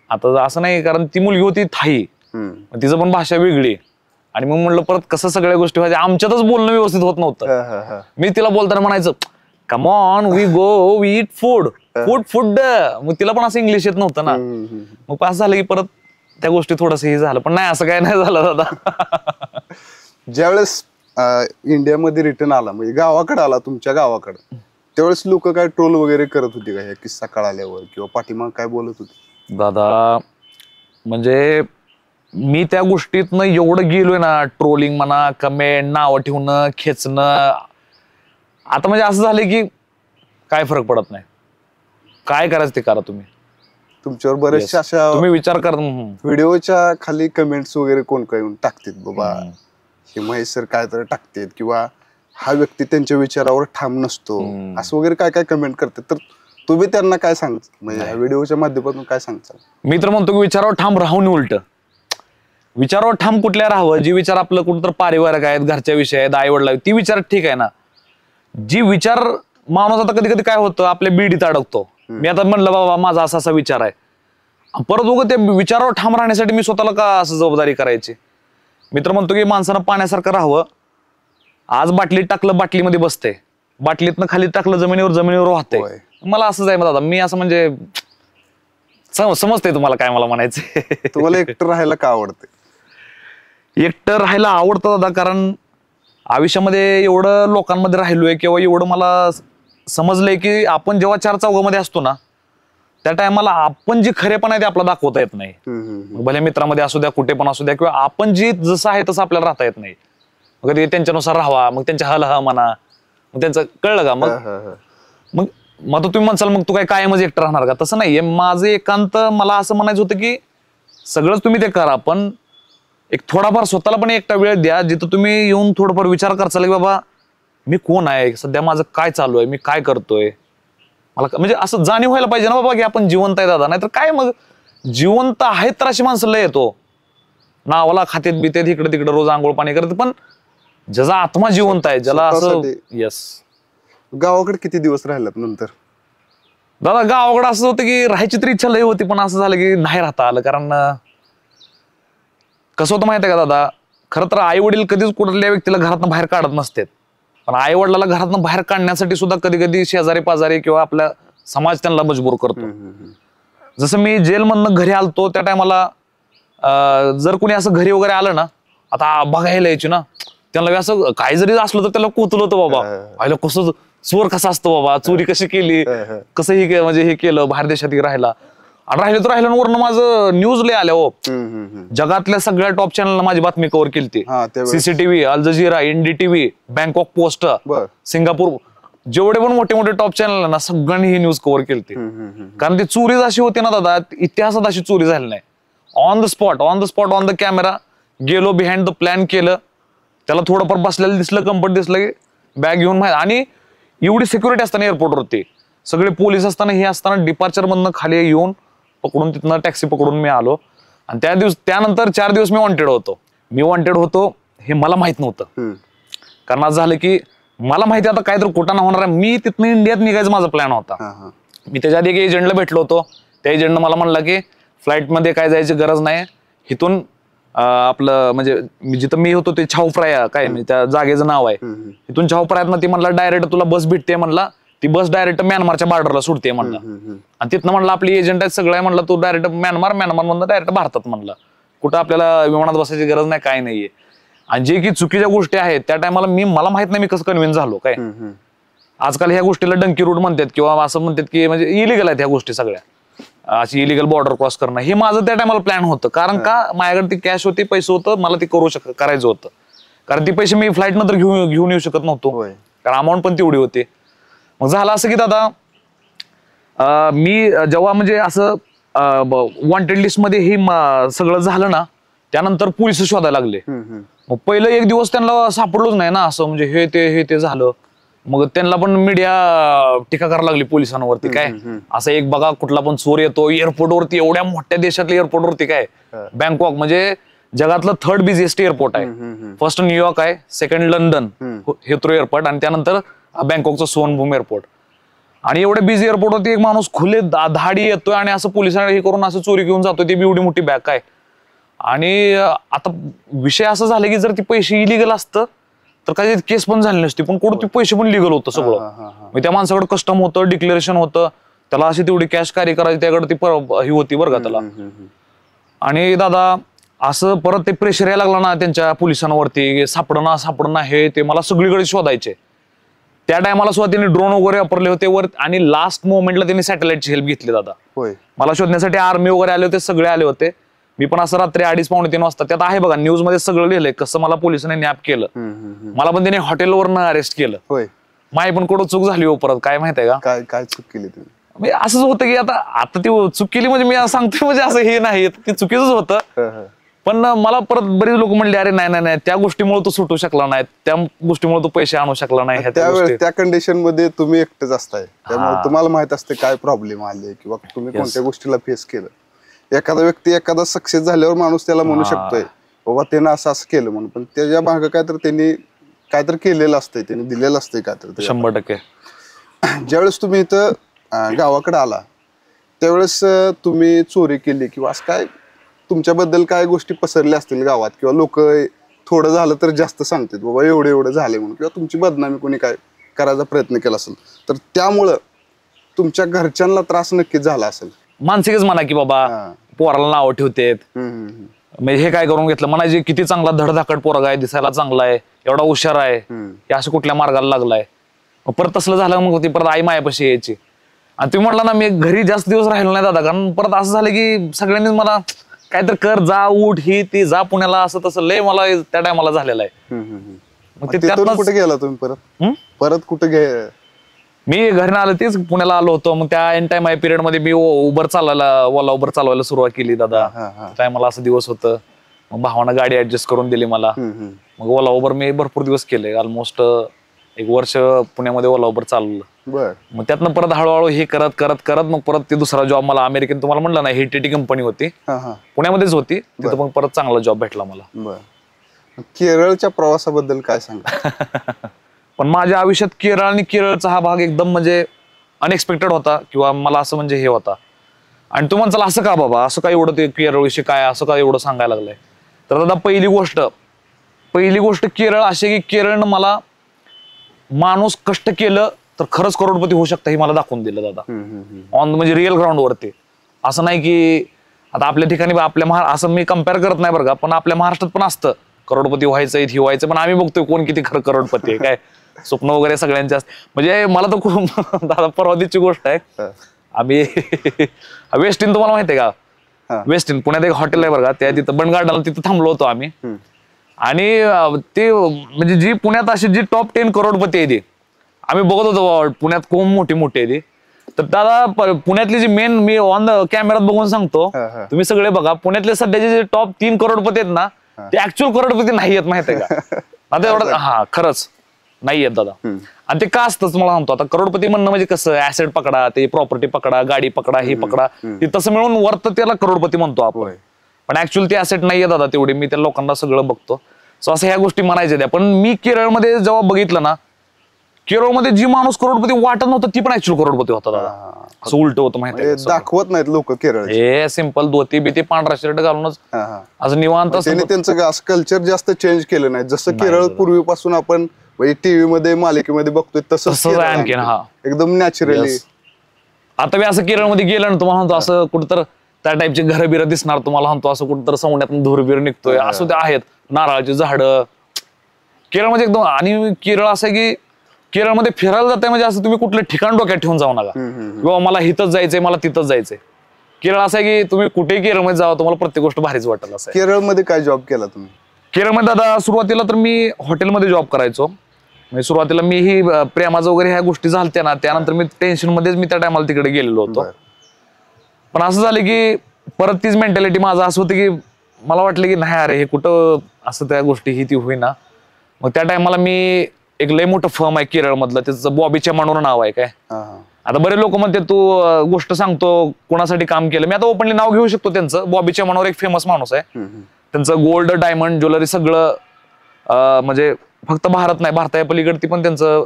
आता असं नाही, कारण ती मुलगी होती थाई, तिचं पण भाषा वेगळी. आणि मग म्हणलं परत कसं सगळ्या गोष्टी व्हायच्या, आमच्यातच बोलणं व्यवस्थित होत नव्हतं. मी तिला बोलताना म्हणायचं come on we go we eat food food food. मग तिला पण असं इंग्लिश येत नव्हतं ना. मग पास झालं की परत त्या गोष्टी थोडस हे झालं. पण नाही असं काय नाही झालं दादा.
ज्यावेळेस इंडियामध्ये रिटर्न आला म्हणजे गावाकडे आला तुमच्या गावाकडे, त्यावेळेस लोक काय ट्रोल वगैरे करत होते का ह्या किस्सा कळाल्यावर, किंवा पाठीमाग काय बोलत होते?
दादा म्हणजे मी त्या गोष्टीतनं एवढं गेलोय ना, ट्रोलिंग म्हणा, कमेंट, नावं ठेवणं, खेचणं, आता म्हणजे असं झालंय की काय फरक पडत नाही. काय करायचं ते करा तुम्ही.
तुमच्यावर बरेचशा अशा
तुम्ही विचार करा.
व्हिडिओच्या खाली कमेंट्स वगैरे कोण काय येऊन टाकतात, बाबा हे महेश सर काय तर टाकतात, किंवा हा व्यक्ती त्यांच्या विचारावर ठाम नसतो, असं वगैरे काय काय कमेंट करतात. तर तुम्ही त्यांना काय सांगता, म्हणजे व्हिडिओच्या माध्यमातून काय सांगता?
मी तर म्हणतो की विचारावर ठाम राहून, उलट विचारावर ठाम कुठल्या राहावं, जी विचार आपलं कुठं तर पारिवारिक आहेत, घरच्या विषय आहेत, आई वडील, ती विचार ठीक आहे ना. जी विचार माणूस आता कधी कधी काय होतं, आपल्या बीडीत अडकतो. मी आता म्हणलं बाबा माझा असा असा विचार आहे, परत उगं त्या विचारावर ठाम राहण्यासाठी मी स्वतःला का असं जबाबदारी करायची. मी तर म्हणतो की माणसानं पाण्यासारखं राहावं. आज बाटलीत टाकलं बाटलीमध्ये बसतंय, बाटलीतनं खाली टाकलं जमिनीवर वाहतंय. मला असंच आहे दादा, मी असं म्हणजे समजतंय तुम्हाला काय मला म्हणायचंय.
तुम्हाला एकटं राहायला का आवडते?
एकटं राहायला आवडतं दादा, कारण आयुष्यामध्ये एवढं लोकांमध्ये राहिलोय किंवा एवढं मला समजलंय की आपण जेव्हा चार चौघामध्ये असतो ना, त्या टायमाला आपण जी खरेपण आहे ते आपला दाखवता येत नाही. भले मित्रामध्ये असू द्या, कुठे पण असू द्या, किंवा आपण जी जसं आहे तसं आपल्याला राहता येत नाही. कधी त्यांच्यानुसार राहावा, मग त्यांच्या हल म्हणा, मग त्यांचं कळलं का, मग मग तुम्ही म्हणसाल मग तू काय कायमच एकटं राहणार का? तसं नाहीये. माझं एकांत, मला असं म्हणायचं होतं की सगळंच तुम्ही ते करा, पण एक थोडाफार स्वतःला पण एकटा वेळ द्या, जिथं तुम्ही येऊन थोडंफार विचार करचाल की बाबा मी कोण आहे, सध्या माझं काय चालू आहे, मी काय करतोय, मला म्हणजे असं जाणीव व्हायला पाहिजे ना बाबा की आपण जिवंत आहे दादा. नाहीतर काय, मग जिवंत आहेत तर अशी माणसं लय येतो, नावाला खातेत बितेत इकडे तिकडे रोज आंघोळ पाणी करत, पण ज्याचा आत्मा जिवंत आहे, ज्याला असं. यस.
गावाकडे किती दिवस राहिलात नंतर?
दादा गावाकडे असं होतं की राहायची तरी इच्छा लय होती, पण असं झालं की नाही राहता आलं. कारण कसं होतं माहिती आहे का दादा, खरं तर आई वडील कधीच कुठल्या व्यक्तीला घरातनं बाहेर काढत नसतात, पण आई वडिलाला घरातनं बाहेर काढण्यासाठी सुद्धा कधी कधी शेजारी पाजारी किंवा आपला समाज त्यांना मजबूर करतो. जसं मी जेलमधनं घरी आलतो त्या टायमाला, जर कोणी असं घरी वगैरे आलं ना, आता बघायला यायची ना, त्यांना असं काही जरी असलं तर त्याला कुतलं होतं बाबा, आयला कसं चोर कसा असतो बाबा, चोरी कशी केली, कसं हे म्हणजे हे केलं, बाहेर देशात राहिला. आणि राहिलं तर राहिलं, वरनं माझं न्यूज लय आल्या हो, जगातल्या सगळ्या टॉप चॅनलला माझी बातमी कव्हर केली ती. CCTV, Al Jazeera, NDTV, Bangkok Post, Singapore, जेवढे पण मोठे मोठे टॉप चॅनल ना, सगळ्यांनी ही न्यूज कव्हर केली ती. कारण ती चोरीच अशी होती ना दादा, इतिहासात अशी चोरी झाली नाही. On the spot on the camera गेलो, बिहाइंड द प्लॅन केलं, त्याला थोडंफार बसलेलं दिसलं, कम्फर्ट दिसलं की बॅग घेऊन माहिती. आणि एवढी सिक्युरिटी असताना एअरपोर्टवरती सगळे पोलीस असताना, हे असताना डिपार्चर मधनं खाली येऊन पकडून तिथनं टॅक्सी पकडून मी आलो. आणि त्यानंतर 4 दिवस मी वॉन्टेड होतो. हे मला माहित नव्हतं, कारण असं झालं की मला माहिती आता काय तर कुठं ना होणार आहे. मी तिथनं इंडियात निघायचा माझा प्लॅन होता. मी त्याच्या आधी एक एजंटला भेटलो होतो. त्या एजंटनं मला म्हणलं की फ्लाईटमध्ये काय जायची गरज नाही, इथून आपलं म्हणजे जिथं मी होतो ते छावफ्राया काय म्हणजे त्या जागेचं नाव आहे, इथून छावफ्रायातनं ती म्हणला डायरेक्ट तुला बस भेटते, म्हणला ती बस डायरेक्ट म्यानमारच्या बॉर्डरला सुटते म्हणला. आणि तिथनं म्हणलं आपली एजंट आहेत सगळं आहे, म्हणलं तू डायरेक्ट म्यानमार म्हणलं डायरेक्ट भारतात, म्हणलं कुठं आपल्याला विमानात बसायची गरज नाही, काय नाहीये. आणि जे की चुकीच्या गोष्टी आहेत त्या टायमाला मला माहित नाही मी कसं कन्व्हिन्स झालो. काय आजकाल ह्या गोष्टीला डंकी रूट म्हणतात किंवा असं म्हणतात की म्हणजे इलिगल आहेत ह्या गोष्टी सगळ्या, अशी इलिगल बॉर्डर क्रॉस करणं. हे माझं त्या टायमाला प्लॅन होतं, कारण का माझ्याकडे ती कॅश होती, पैसे होतं, मला ते करायचं होतं. कारण ती पैसे मी फ्लाईट नंतर घेऊन येऊ शकत नव्हतो, कारण अमाऊंट पण तेवढी होती. मग झालं असं की दादा, मी जेव्हा म्हणजे असं वॉन्टेड लिस्ट मध्ये हे सगळं झालं ना, त्यानंतर पोलिस शोधायला लागले. मग पहिलं एक दिवस त्यांना सापडलोच नाही ना, असं म्हणजे हे ते झालं. मग त्यांना पण मीडिया टीका करायला लागली पोलिसांवरती. काय असं एक बघा कुठला पण चोर येतो एअरपोर्टवरती, एवढ्या मोठ्या देशातल्या एअरपोर्टवरती, काय बँकॉक म्हणजे जगातलं 3rd बिझिएस्ट एअरपोर्ट आहे. फर्स्ट न्यूयॉर्क आहे, सेकंड लंडन हेथ्रो एअरपोर्ट, आणि त्यानंतर बँकॉकचं सोनभूम एअरपोर्ट. आणि एवढ्या बिझी एअरपोर्टवरती एक माणूस खुले धाडी येतोय आणि असं पोलिसांना हे करून असं चोरी घेऊन जातोय, ती बी एवढी मोठी बॅग. काय आणि आता विषय असं झाला की जर ती पैसे इलिगल असतं तर काही केस पण झाली नसती, पण कुठं ती पैसे पण लिगल होतं सगळं. मग त्या माणसाकडे कस्टम होतं, डिक्लेरेशन होतं, त्याला अशी तेवढी कॅश कॅरी करायची, त्याकडे ती ही होती बरं का त्याला. आणि दादा असं परत ते प्रेशर यायला लागला ना त्यांच्या पोलिसांवरती, सापडणं हे ते मला सगळीकडे शोधायचे. त्या टायमाला सुद्धा त्यांनी ड्रोन वगैरे वापरले होते वर, आणि लास्ट मोमेंटला त्यांनी सॅटेलाइटची हेल्प घेतली दादा. मला शोधण्यासाठी आर्मी वगैरे आले होते, सगळे आले होते. मी पण असं रात्री 2:30-3 वाजता, त्यात आहे बघा न्यूज मध्ये सगळं लिहिलंय कसं मला पोलिसांनी नॅप केलं. मला पण त्याने हॉटेलवरनं अरेस्ट केलं.
होय.
माही पण कुठं चूक झाली हो परत, काय माहित आहे का?
काय चूक केली तुम्ही?
म्हणजे असंच होतं की आता ती चूक केली म्हणजे मी सांगतोय म्हणजे असं हे नाही, ती चुकीचंच होतं. पण मला परत बरीच लोक म्हणले अरे नाही त्या गोष्टीमुळे तू सुटू शकला नाही, त्या गोष्टीमुळे तू पैसे आणू शकला नाही.
त्या कंडिशन मध्ये तुम्ही एकटेच असताय, त्यामुळे तुम्हाला माहित असते काय प्रॉब्लेम आले किंवा तुम्ही कोणत्या गोष्टीला फेस केलं. एखादा व्यक्ती एखादा सक्सेस झाल्यावर माणूस त्याला म्हणू शकतोय बाबा त्यानं असं केलं म्हणून, पण त्याच्या मागं काय तर त्यांनी काहीतरी केलेलं असतंय, त्यांनी दिलेलं असतंय काय तर.
100%.
ज्यावेळेस तुम्ही इथं गावाकडे आला त्यावेळेस तुम्ही चोरी केली किंवा असं काय तुमच्याबद्दल काय गोष्टी पसरल्या असतील गावात, किंवा लोक थोडं झालं तर जास्त सांगतात बाबा एवढे झाले म्हणून, किंवा तुमची बदनामी कोणी काय करायचा प्रयत्न केला असेल तर त्यामुळं तुमच्या घरच्यांना त्रास नक्कीच झाला असेल.
मानसिकच म्हणा की बाबा पोराला नाव ठेवतेत, म्हणजे हे काय करून घेतलं म्हणायचे, किती चांगला धडधाकट पोरगा आहे, दिसायला चांगला आहे, एवढा हुशार आहे, हे असं कुठल्या मार्गाला लागलाय. परत तसलं झालं मग ती परत आई मायापाशी यायची. आणि तुम्ही म्हटला ना मी घरी जास्त दिवस राहिलो नाही दादा, कारण परत असं झालं की सगळ्यांनीच मला काहीतरी कर, जा उठ, ही ती जा पुण्याला, असं तसं लय मला त्या टायमाला झालेलं आहे.
मग तिथून कुठे गेला तुम्ही परत कुठे
मी घरी आलो, तेच पुण्याला आलो होतो. मग त्या एन टाइम पिरियड मध्ये मी ओला उबर चालवायला सुरुवात केली दादा. टायमाला असं दिवस होतं, मग भावानं गाडी ऍडजस्ट करून दिली मला. मग ओला उबर मी भरपूर दिवस केले, ऑलमोस्ट 1 वर्ष पुण्यामध्ये ओला उबर चालवलं. मग त्यातनं परत हळूहळू हे करत करत करत मग परत ते दुसरा जॉब मला अमेरिकन, तुम्हाला म्हटलं ना HTT कंपनी होती पुण्यामध्येच होती, तिथं मग परत चांगला जॉब भेटला मला.
केरळच्या प्रवासाबद्दल काय सांगा?
पण माझ्या आयुष्यात केरळ आणि केरळचा हा भाग एकदम म्हणजे अनएक्सपेक्टेड होता, किंवा मला असं म्हणजे हे होता. आणि तू म्हणचाल असं का बाबा, असं काय एवढं ते केरळ विषयी काय असं काय एवढं सांगायला लागलंय? तर दादा पहिली गोष्ट केरळ अशी की केरळनं मला माणूस कष्ट केलं तर खरंच करोडपती होऊ शकतं हे मला दाखवून दिलं दादा, ऑन म्हणजे रिअल ग्राउंड वरती. असं नाही की आता आपल्या ठिकाणी आपल्या असं मी कम्पेअर करत नाही बरं का, पण आपल्या महाराष्ट्रात पण असतं करोडपती व्हायचं हे व्हायचं, पण आम्ही बघतोय कोण किती खरं करोडपती आहे, काय स्वप्न वगैरे सगळ्यांचे असते. म्हणजे मला तर खूप दादा परवादीची गोष्ट आहे, आम्ही वेस्ट इन, तुम्हाला माहिती आहे का वेस्ट इन, पुण्यात एक हॉटेल आहे बरं का, त्या तिथं बन गार्डनला तिथं थांबलो होतो आम्ही. आणि ते म्हणजे जी पुण्यात अशी जी टॉप 10 करोडपती आहे ती आम्ही बघत होतो पुण्यात, खूप मोठी आहे ती. तर दादा पुण्यातली जी मेन, मी ऑन द कॅमेरात बघून सांगतो, तुम्ही सगळे बघा पुण्यातले सध्याचे जे टॉप 3 करोडपती आहेत ना, ते ऍक्च्युअल करोडपती नाही आहेत, माहित आहे का? आता एवढं खरंच नाही आहेत दादा. आणि ते का असतं मला सांगतो, आता करोडपती म्हणणं म्हणजे कसं, ऍसेट पकडा, ते प्रॉपर्टी पकडा, गाडी पकडा, ही पकडा, ते तसं मिळून वर्त त्याला करोडपती म्हणतो आपण. पण ऍक्च्युअली ती ऍसेट नाहीये दादा तेवढी, मी त्या लोकांना सगळं बघतो. सो असं ह्या गोष्टी म्हणायच्या त्या. पण मी केरळमध्ये जेव्हा बघितलं ना, केरळमध्ये जी माणूस करोडपती वाटत नव्हतं ती पण ऍक्च्युअल करोडपती होता दादा. असं उलट होतं माहिती आहे,
दाखवत नाहीत लोक केरळ.
हे सिंपल धोती बिती पांढरा शर्ट घालूनच असं निवांत.
त्यांचं असं कल्चर जास्त चेंज केलं नाही, जसं केरळ पूर्वीपासून आपण टीव्ही मध्ये मालिकेमध्ये बघतोय तसं
आणखीन
एकदम नॅचरली.
आता मी असं केरळमध्ये गेलं ना, तुम्हाला म्हणतो असं कुठं तर त्या टाईपचे घर बिरं दिसणार, तुम्हाला म्हणतो असं कुठं तर समुद्रातून धूरबीर निघतोय, असं ते आहेत, नारळाची झाडं केरळमध्ये एकदम. आणि केरळ असं की केरळमध्ये फिरायला जाताय म्हणजे असं तुम्ही कुठलं ठिकाण डोक्यात ठेवून जाऊ नका किंवा मला इथंच जायचंय, मला तिथंच जायचंय. केरळ असं आहे की तुम्ही कुठेही केरळमध्ये जावं तुम्हाला प्रत्येक गोष्ट भारीच वाटेल. असं
केरळमध्ये काय जॉब केला तुम्ही?
केरळमध्ये दादा सुरुवातीला तर मी हॉटेलमध्ये जॉब करायचो. म्हणजे सुरुवातीला मी ही प्रेमाचं वगैरे ह्या गोष्टी झालत्या ना, त्यानंतर मी टेन्शन मध्येच मी त्या टायमाला तिकडे गेलेलो होतो. पण असं झालं की परत तीच मेंटॅलिटी माझं असं होतं की मला वाटलं की नाही अरे हे कुठं असं त्या गोष्टी ही ती होईना. मग त्या टायमाला मी एक लय मोठं फर्म आहे केरळ मधलं, त्याचं बॉबी चेमानोर नाव आहे. काय आता बरे लोक म्हणते तू गोष्ट सांगतो कोणासाठी काम केलं, मी आता ओपनली नाव घेऊ शकतो त्यांचं. बॉबी चेमानोर एक फेमस माणूस आहे, त्यांचं गोल्ड डायमंड ज्वेलरी सगळं म्हणजे फक्त भारत नाही, भारताच्या पलीकडती पण त्यांचं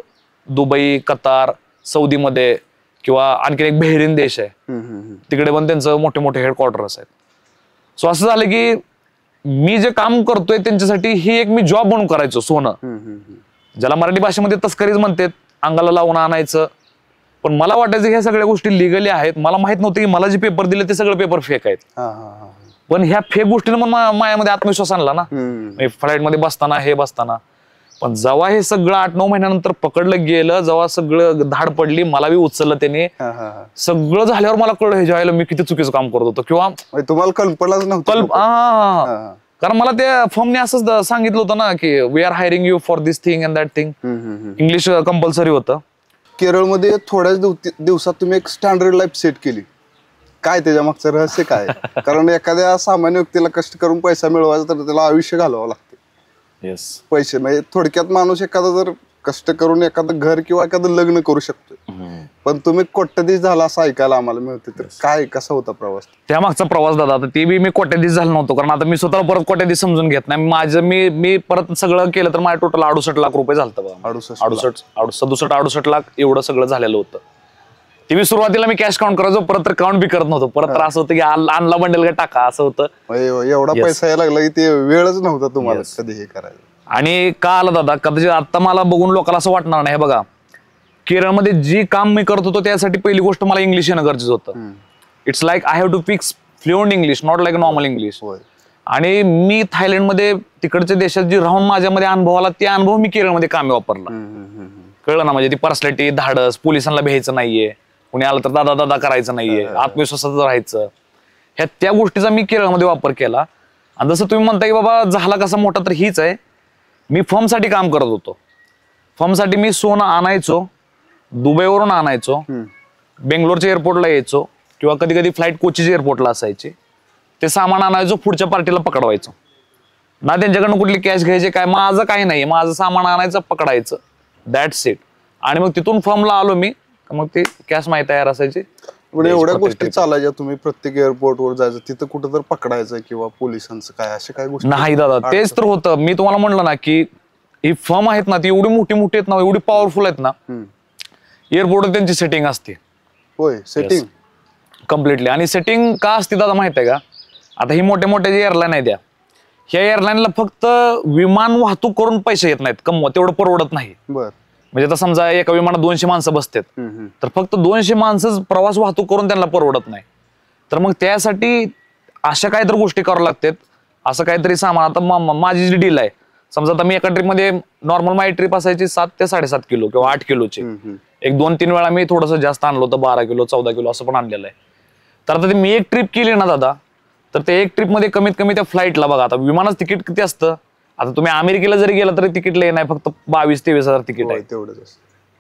दुबई, कतार, सौदीमध्ये किंवा आणखी एक बहरीन देश आहे तिकडे पण त्यांचं मोठे मोठे हेडक्वार्टर्स आहेत. सो असं झालं की मी जे काम करतोय त्यांच्यासाठी ही एक मी जॉब म्हणून करायचो, सोनं ज्याला मराठी भाषेमध्ये तस्करीच म्हणतात, अंगाला लावून आणायचं. पण मला वाटायचं ह्या सगळ्या गोष्टी लिगली आहेत. मला माहित नव्हतं की मला जे पेपर दिले ते सगळे पेपर फेक आहेत. पण ह्या फेक गोष्टीनं मग माझ्यामध्ये आत्मविश्वास आणला ना, फ्लाईट मध्ये बसताना हे बसताना. पण जेव्हा हे सगळं 8-9 महिन्यानंतर पकडलं गेलं, जेव्हा सगळं धाड पडली, मला बी उचललं त्याने, सगळं झाल्यावर मला कळलं हे ज्यावेळेला मी किती चुकीचं काम करत होतो किंवा
तुम्हाला कल्पनाच नव्हती.
कारण मला त्या फर्मने असंच सांगितलं होतं ना की we are hiring you for this thing and that thing. English compulsory होतं.
केरळमध्ये थोड्याच दिवसात तुम्ही एक स्टँडर्ड लाईफ सेट केली. काय त्याच्या मागचं रहस्य काय? कारण एखाद्या सामान्य व्यक्तीला कष्ट करून पैसा मिळवायचा तर त्याला आयुष्य घालवावं लागतं.
येस.
पैसे म्हणजे थोडक्यात माणूस एखादा जर कष्ट करून एखादं घर किंवा एखादं लग्न करू शकतो, पण तुम्ही कोट्याधीश झाला असं ऐकायला आम्हाला मिळते. तर काय कसा होता प्रवास?
त्या मागचा प्रवास दादा, आता ते बी मी कोट्याधीश झालो नव्हतो. कारण आता मी स्वतःला परत कोट्याधीश समजून घेत नाही. माझं मी परत सगळं केलं तर माझ्या टोटल 68 लाख रुपये झालं. 67 लाख एवढं सगळं झालेलं होतं. ते मी सुरुवातीला मी कॅश काउंट करायचो, परत तर काउंट बी करत नव्हतो. परत तर असं होतं की आणला बंडल का टाका, असं होतं.
एवढा पैसा यायला लागला की ते वेळच नव्हता तुम्हाला कधी हे करायला.
आणि का आलं दादा, कदाचित आता मला बघून लोकांना असं वाटणार नाही. हे बघा, केरळमध्ये जी काम मी करत होतो त्यासाठी पहिली गोष्ट मला इंग्लिश येणं गरजेचं होतं. It's like I have to speak fluent English, not like normal English. आणि मी थायलंडमध्ये तिकडच्या देशात जी राहून माझ्यामध्ये अनुभव आला, ते अनुभव मी केरळमध्ये कामी वापरला. कळलं ना, म्हणजे ती पर्सनॅलिटी, धाडस, पोलिसांना भ्यायचं नाहीये, कुणी आलं तर दादा दादा करायचं नाहीये, आत्मविश्वासाचं राहायचं, ह्या त्या गोष्टीचा मी केरळमध्ये वापर केला. आणि जसं तुम्ही म्हणता की बाबा झाला कसा मोठा, तर हीच आहे. मी फर्मसाठी काम करत होतो. फर्मसाठी मी सोनं आणायचो, दुबईवरून आणायचो, बेंगलोरच्या एअरपोर्टला यायचो किंवा कधी कधी फ्लाईट कोचीच एअरपोर्टला असायची. ते सामान आणायचो, पुढच्या पार्टीला पकडवायचो ना, त्यांच्याकडनं कुठली कॅश घ्यायचे काय, माझं काही नाही, माझं सामान आणायचं, पकडायचं, दॅट्स इट. आणि मग तिथून फर्मला आलो मी, मग ते कॅश माहिती तयार असायची.
एवढ्या गोष्टी चालायच्या, तुम्ही प्रत्येक एअरपोर्टवर जायचं, तिथं कुठं तर पकडायचं किंवा पोलिसांचं काय, अशा काय गोष्टी
नाही दादा. तेच तर होतं. मी तुम्हाला म्हणलं ना की ही फर्म आहेत ना, ती एवढी मोठी मोठी आहेत ना, एवढी पॉवरफुल आहेत ना, एअरपोर्टवर त्यांची सेटिंग असते.
होय, सेटिंग
कम्प्लिटली. आणि सेटिंग का असते दादा माहित आहे का? आता ही मोठ्या मोठ्या जे एअरलाईन आहेत, ह्या एअरलाईनला फक्त विमान वाहतूक करून पैसे येत नाहीत, कमवत तेवढं परवडत नाही.
बर.
म्हणजे आता समजा एका विमानात 200 माणसं बसतात, तर फक्त 200 माणसं प्रवास वाहतूक करून त्यांना परवडत नाही. तर मग त्यासाठी अशा काहीतरी गोष्टी कराव्या लागतात. असं काहीतरी सामान, आता माझी जी डील आहे, समजा आता मी एका ट्रिपमध्ये नॉर्मल माझी ट्रिप असायची 7 ते 7.5 किलो किंवा 8 किलोची. एक 2-3 वेळा मी थोडंसं जास्त आणलं होतं, 12 किलो 14 किलो असं पण आणलेलं आहे. तर आता मी एक ट्रिप केली ना दादा, तर ते एक ट्रिप मध्ये कमीत कमी त्या फ्लाईटला बघा, आता विमानाचं तिकीट किती असतं, आता तुम्ही अमेरिकेला जरी गेला तरी तिकीट लय नाही, फक्त 22-23 हजार तिकीट आहे तेवढंच.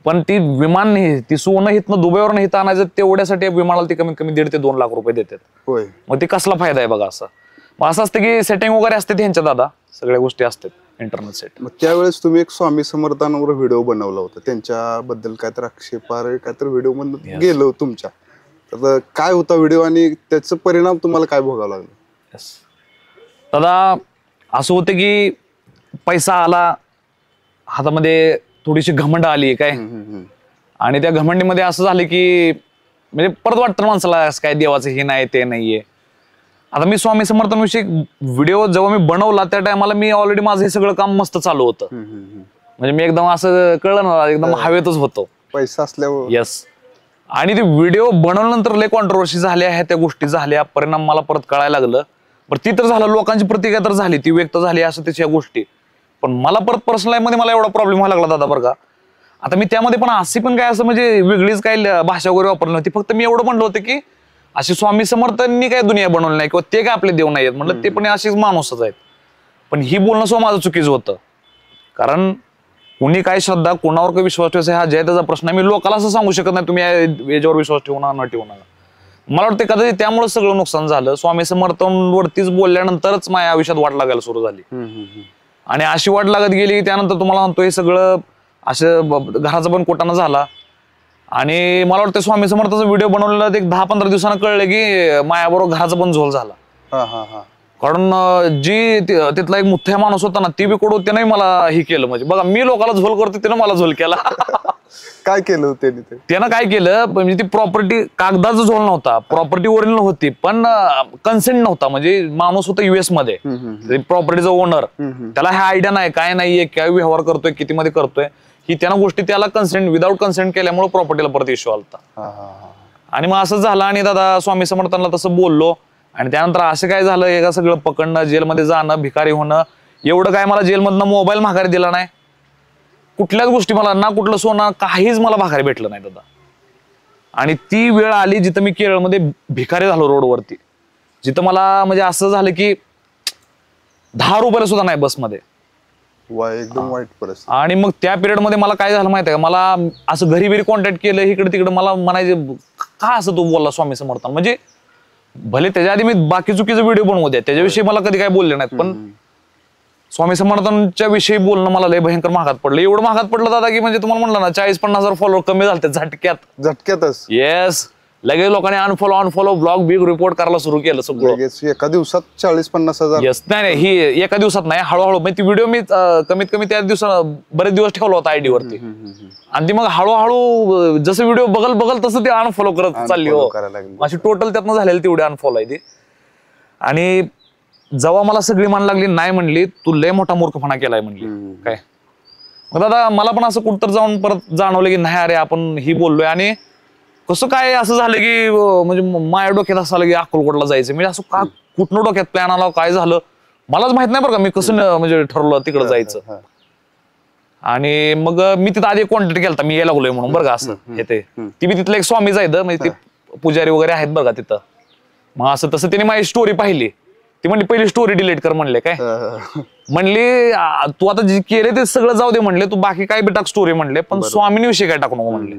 पण ती विमान ती सोनं हितनं दुबईवरून हिथं आणायचं, तेवढ्यासाठी विमानाला ती कमीत कमी 1.5 ते 2 लाख रुपये देतात. मग ते कसला फायदा आहे बघा. असं मग असं असतं की सेटिंग वगैरे असते त्यांच्या दादा, सगळ्या गोष्टी असतात इंटरनेट सेट.
मग त्यावेळेस तुम्ही एक स्वामी समर्थांवर व्हिडिओ बनवला होता, त्यांच्याबद्दल काहीतरी आक्षेपार्ह काहीतरी व्हिडिओ मध्ये गेलो तुमच्या, तर काय होता व्हिडिओ आणि त्याचा परिणाम तुम्हाला काय भोगावा लागला?
दादा असं होतं की पैसा आला हातामध्ये, थोडीशी घमंड आली काय, आणि त्या घमंडीमध्ये असं झालं की म्हणजे परत वाटतं माणसाला काय देवाचं हे नाही ते नाहीये. आता मी स्वामी समर्थांविषयी व्हिडिओ जेव्हा मी बनवला त्या टायमाला मी ऑलरेडी माझं हे सगळं काम मस्त चालू होतं. म्हणजे मी एकदम असं कळलं ना, एकदम हवेतच होतो
पैसा असल्यावर.
येस. आणि ते व्हिडिओ बनवल्यानंतर लय कॉन्ट्रोवर्सी झाल्या, ह्या त्या गोष्टी झाल्या, परिणाम मला परत कळायला लागलं. पण ती तर झालं, लोकांची प्रतिक्रिया तर झाली, ती व्यक्त झाली, असं त्याच्या गोष्टी. पण मला परत पर्सनल लाईफ मध्ये मला एवढा प्रॉब्लेम व्हायला लागला दादा बरं का. आता मी त्यामध्ये पण अशी पण काय असं म्हणजे वेगळीच काय भाषा वगैरे वापरली नव्हती. फक्त मी एवढं म्हणलं होतं की अशी स्वामी समर्थांनी काय दुनिया बनवली नाही किंवा ते काय आपले देव नाही आहेत, म्हटलं ते पण अशीच माणूसच आहेत. पण ही बोलणं सुद्धा माझं चुकीचं होतं. कारण कुणी काय श्रद्धा, कोणावर काही विश्वास ठेवायचा हा जय त्याचा प्रश्न आहे. मी लोकांना असं सांगू शकत नाही तुम्ही याच्यावर विश्वास ठेवू नका न ठेवू नका. मला वाटतं कदाचित त्यामुळे सगळं नुकसान झालं. स्वामी समर्थांवरतीच बोलल्यानंतरच माझ्या आयुष्यात वाट लागायला सुरू झाली. आणि अशी वाट लागत गेली, त्यानंतर तुम्हाला म्हणतो हे सगळं असं घराचं पण कोटाना झाला. आणि मला वाटतं स्वामी समर्थाचा व्हिडिओ बनवलेला एक 10-15 दिवसांना कळलं की माझ्याबरोबर घराचा पण झोल झाला. कारण जी तिथला एक मुठ्या माणूस होता ना, ती बी कडू, त्याने मला हे केलं. म्हणजे बघा, मी लोकांना झोल करतो, त्यानं मला झोल केला.
काय केलं त्यानं? काय
केलं म्हणजे ती प्रॉपर्टी, कागदाचा झोल नव्हता, प्रॉपर्टी ओरिजिनल होती, पण कन्सेंट नव्हता. म्हणजे माणूस होता US मध्ये, प्रॉपर्टीचा ओनर, त्याला हा आयडिया नाही काय नाहीये, काय व्यवहार करतोय, किती मध्ये करतोय, ही त्यानं गोष्टी त्याला कन्सेंट, विदाऊट कन्सेंट केल्यामुळे प्रॉपर्टीला परत इश्यू आलता. आणि मग असं झालं. आणि दादा स्वामी समर्थांना तसं बोललो. आणि त्यानंतर असं काय झालं, एका सगळं पकडणं, जेलमध्ये जाणं, भिकारी होणं, एवढं काय मला जेलमधनं मोबाईल माघारी दिला नाही, कुठल्याच गोष्टी मला ना कुठलं सोनं काहीच मला भागायला भेटलं नाही दादा. आणि ती वेळ आली जिथं मी केरळमध्ये भिकारी झालो रोडवरती, जिथं मला म्हणजे असं झालं की 10 रुपयाला सुद्धा नाही बसमध्ये.
एकदम वाईट परिस्थिती.
आणि मग त्या पिरियड मध्ये मला काय झालं माहितीये का, मला असं घरी बिरी कॉन्टॅक्ट केलं इकडे तिकडे, मला म्हणायचे का असं तू बोलला स्वामी समर्थन, म्हणजे भले त्याच्या आधी मी बाकी चुकीचे व्हिडिओ बनवू द्या, त्याच्याविषयी मला कधी काय बोलले नाहीत, पण स्वामी समर्थांच्या विषयी बोलणं मला लय भयंकर महागात पडलं. एवढं महागात पडलं दादा की म्हणजे तुम्हाला म्हणलं ना 40-50 फॉलोअर कमी झाले
झटक्यातच.
येस, लगेच लोकांनी अनफॉलो ब्लॉग बिग रिपोर्ट करायला सुरू केलं सगळं
एका दिवसात 40-50 हजार.
येस, नाही ही एका दिवसात नाही, हळूहळू. ती व्हिडिओ मी कमीत कमी त्या दिवसात बरेच दिवस ठेवला होता आयडी वरती, आणि ती मग हळूहळू जसं व्हिडिओ बघल तसं ते अनफॉलो करत चालली. हो, अशी टोटल त्यातनं झालेली तेवढी अनफॉलो आहे ती. आणि जेव्हा मला सगळी मान लागली, नाही म्हणली तू लय मोठा मूर्खपणा केलाय म्हणली. काय मग दादा मला पण असं कुठं जाऊन परत जाणवलं की नाही अरे आपण ही बोललोय. आणि कसं काय असं झालं की म्हणजे माझ्या डोक्यात असं आलं की अक्कलकोटला जायचं. म्हणजे असं का कुठनं डोक्यात प्लॅन आला, काय झालं मलाच माहित नाही बरं का, मी कसं म्हणजे ठरवलं तिकडं जायचं. आणि मग मी तिथं आधी कॉन्टॅक्ट केला, मी यायला लागलोय म्हणून बरं का, असं हे ते ती बी तिथलं एक स्वामी जायचं म्हणजे ते पुजारी वगैरे आहेत बरं का तिथं. मग असं तसं त्याने माझी स्टोरी पाहिली, ती म्हणली पहिली स्टोरी डिलीट कर म्हणले. काय म्हणली तू आता जे केले ते सगळं जाऊ दे म्हणले, तू बाकी काय बी टाक स्टोरी म्हणले, पण स्वामींविषयी काय टाकू नको म्हणले,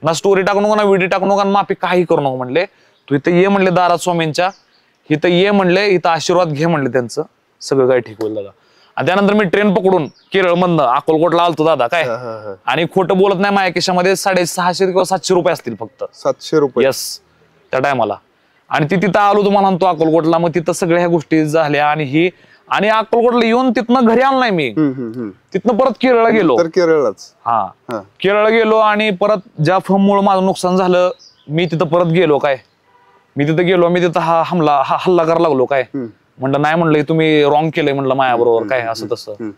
ना स्टोरी टाकू नको, ना व्हिडिओ टाकू नको, माफी काही करू नको म्हणले. तू इथं ये म्हणले दारात स्वामींच्या, इथं ये म्हणले, इथं आशीर्वाद घे म्हणले त्यांचं, सगळं काय ठीक होईल दादा. आणि त्यानंतर मी ट्रेन पकडून केरळमधनं अक्कलकोटला आलतो दादा. काय आणि खोटं बोलत नाही, माझ्या खिशामध्ये 650 किंवा 700 रुपये असतील फक्त.
700 रुपये.
येस, त्या टायमाला. आणि ती तिथं आलो तुम्हाला म्हणतो अक्कलकोटला, मग तिथं सगळ्या ह्या गोष्टी झाल्या. आणि अक्कलकोटला येऊन तिथनं घरी आणलाय मी, तिथनं परत केरळला गेलो.
केरळलाच.
हा, केरळला गेलो. आणि परत ज्या फर्ममुळे माझं नुकसान झालं, मी तिथं परत गेलो. काय मी तिथं हल्ला करायला लागलो. काय म्हणलं नाही, म्हणलं तुम्ही रॉंग केलंय म्हणलं माझ्याबरोबर, काय असं तसं.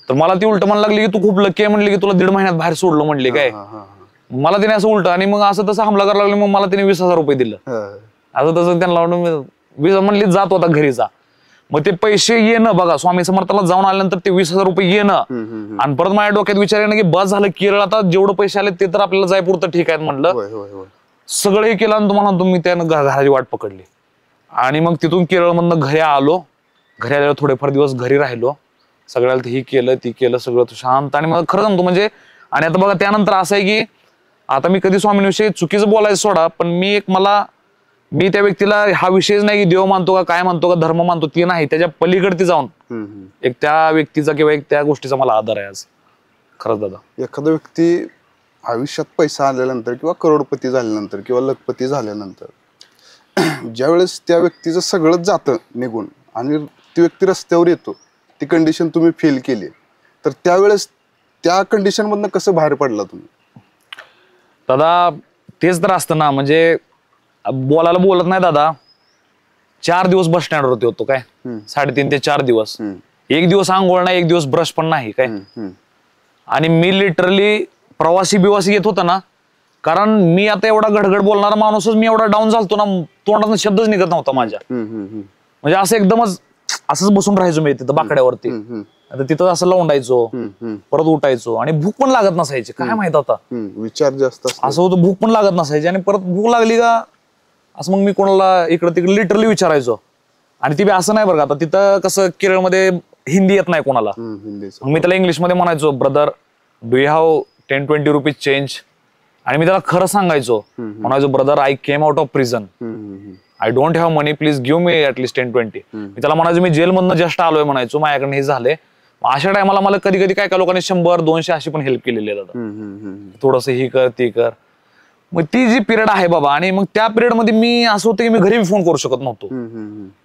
तर मला ती उलट म्हणायला लागली की तू खूप लकी आहे म्हणली की तुला 1.5 महिन्यात बाहेर सोडलं म्हणले. काय मला तिने असं उलट, आणि मग असं तसं हमला करायला लागली. मग मला तिने 20,000 रुपये दिलं. असं तसं त्यांना म्हणली जात होता घरी जा. मग ते पैसे येणं बघा, स्वामी समर्थाला जाऊन आल्यानंतर ते 20,000 रुपये येणं, आणि परत माझ्या डोक्यात विचार येणं की बस झालं केरळ, आता जेवढं पैसे आले ते तर आपल्याला जायपुरतं ठीक आहे म्हणलं. सगळं हे केलं आणि तुम्हाला तुम्ही त्यानं घराची वाट पकडली. आणि मग तिथून केरळमधनं घरी आलो. घरी आल्यावर थोडेफार दिवस घरी राहिलो, सगळ्याला ही केलं ती केलं सगळं शांत. आणि मग खरं सांगतो म्हणजे, आणि आता बघा त्यानंतर असं आहे की आता मी कधी स्वामींविषयी चुकीचं बोलायचं सोडा, पण मी त्या व्यक्तीला हा विषयच नाही की देव मानतो का काय मानतो का धर्म मानतो, ती नाही, त्याच्या पलीकडती जाऊन एक त्या व्यक्तीचा किंवा एक त्या गोष्टीचा मला आदर आहे आज. खरंच दादा,
एखादा व्यक्ती आयुष्यात पैसा आल्यानंतर किंवा करोडपती झाल्यानंतर किंवा लखपती झाल्यानंतर ज्यावेळेस त्या व्यक्तीचं सगळंच जातं निघून आणि ती व्यक्ती रस्त्यावर येतो, ती कंडिशन तुम्ही फील केली, तर त्यावेळेस त्या कंडिशन मधनं कसं बाहेर पडला तुम्ही?
दादा तेच तर असतं ना, म्हणजे बोलायला बोलत नाही दादा. 4 दिवस बस स्टँडवरती होतो. काय 3.5 ते 4 दिवस, एक दिवस आंघोळ नाही, एक दिवस ब्रश पण नाही. काय आणि मी लिटरली प्रवासी बिवासी येत होता ना, कारण मी आता एवढा घडघड बोलणारा माणूसच, मी एवढा डाऊन झालतो ना, तोंडातून शब्दच निघत नव्हता माझ्या. म्हणजे असं एकदमच असंच बसून राहायचो मी तिथं बाकड्यावरती. आता तिथं असं लावून परत उठायचो, आणि भूक पण लागत नसायची. काय माहित आता
विचार जास्त
असं होतं, भूक पण लागत नसायची. आणि परत भूक लागली का असं मग मी कोणाला इकडे तिकडे लिटरली विचारायचो. आणि ती बी असं नाही बरं का, आता तिथं कसं केरळमध्ये हिंदी येत नाही कोणाला, मी त्याला इंग्लिशमध्ये म्हणायचो, brother do you have 10-20 rupees change. आणि मी त्याला खरं सांगायचो, म्हणायचो brother I came out of prison, I don't have money, please give me at least 10-20. मी त्याला म्हणायचो मी जेलमधनं जस्ट आलोय म्हणायचो, माझ्याकडनं हे झाले. अशा टायमाला मला कधी कधी काय लोकांनी 100-200 अशी पण हेल्प केलेली आहे दादा, थोडस ही कर ती कर. मग ती जी पिरियड आहे बाबा, आणि मग त्या पिरियड मध्ये मी असं होतं की मी घरी फोन करू शकत नव्हतो.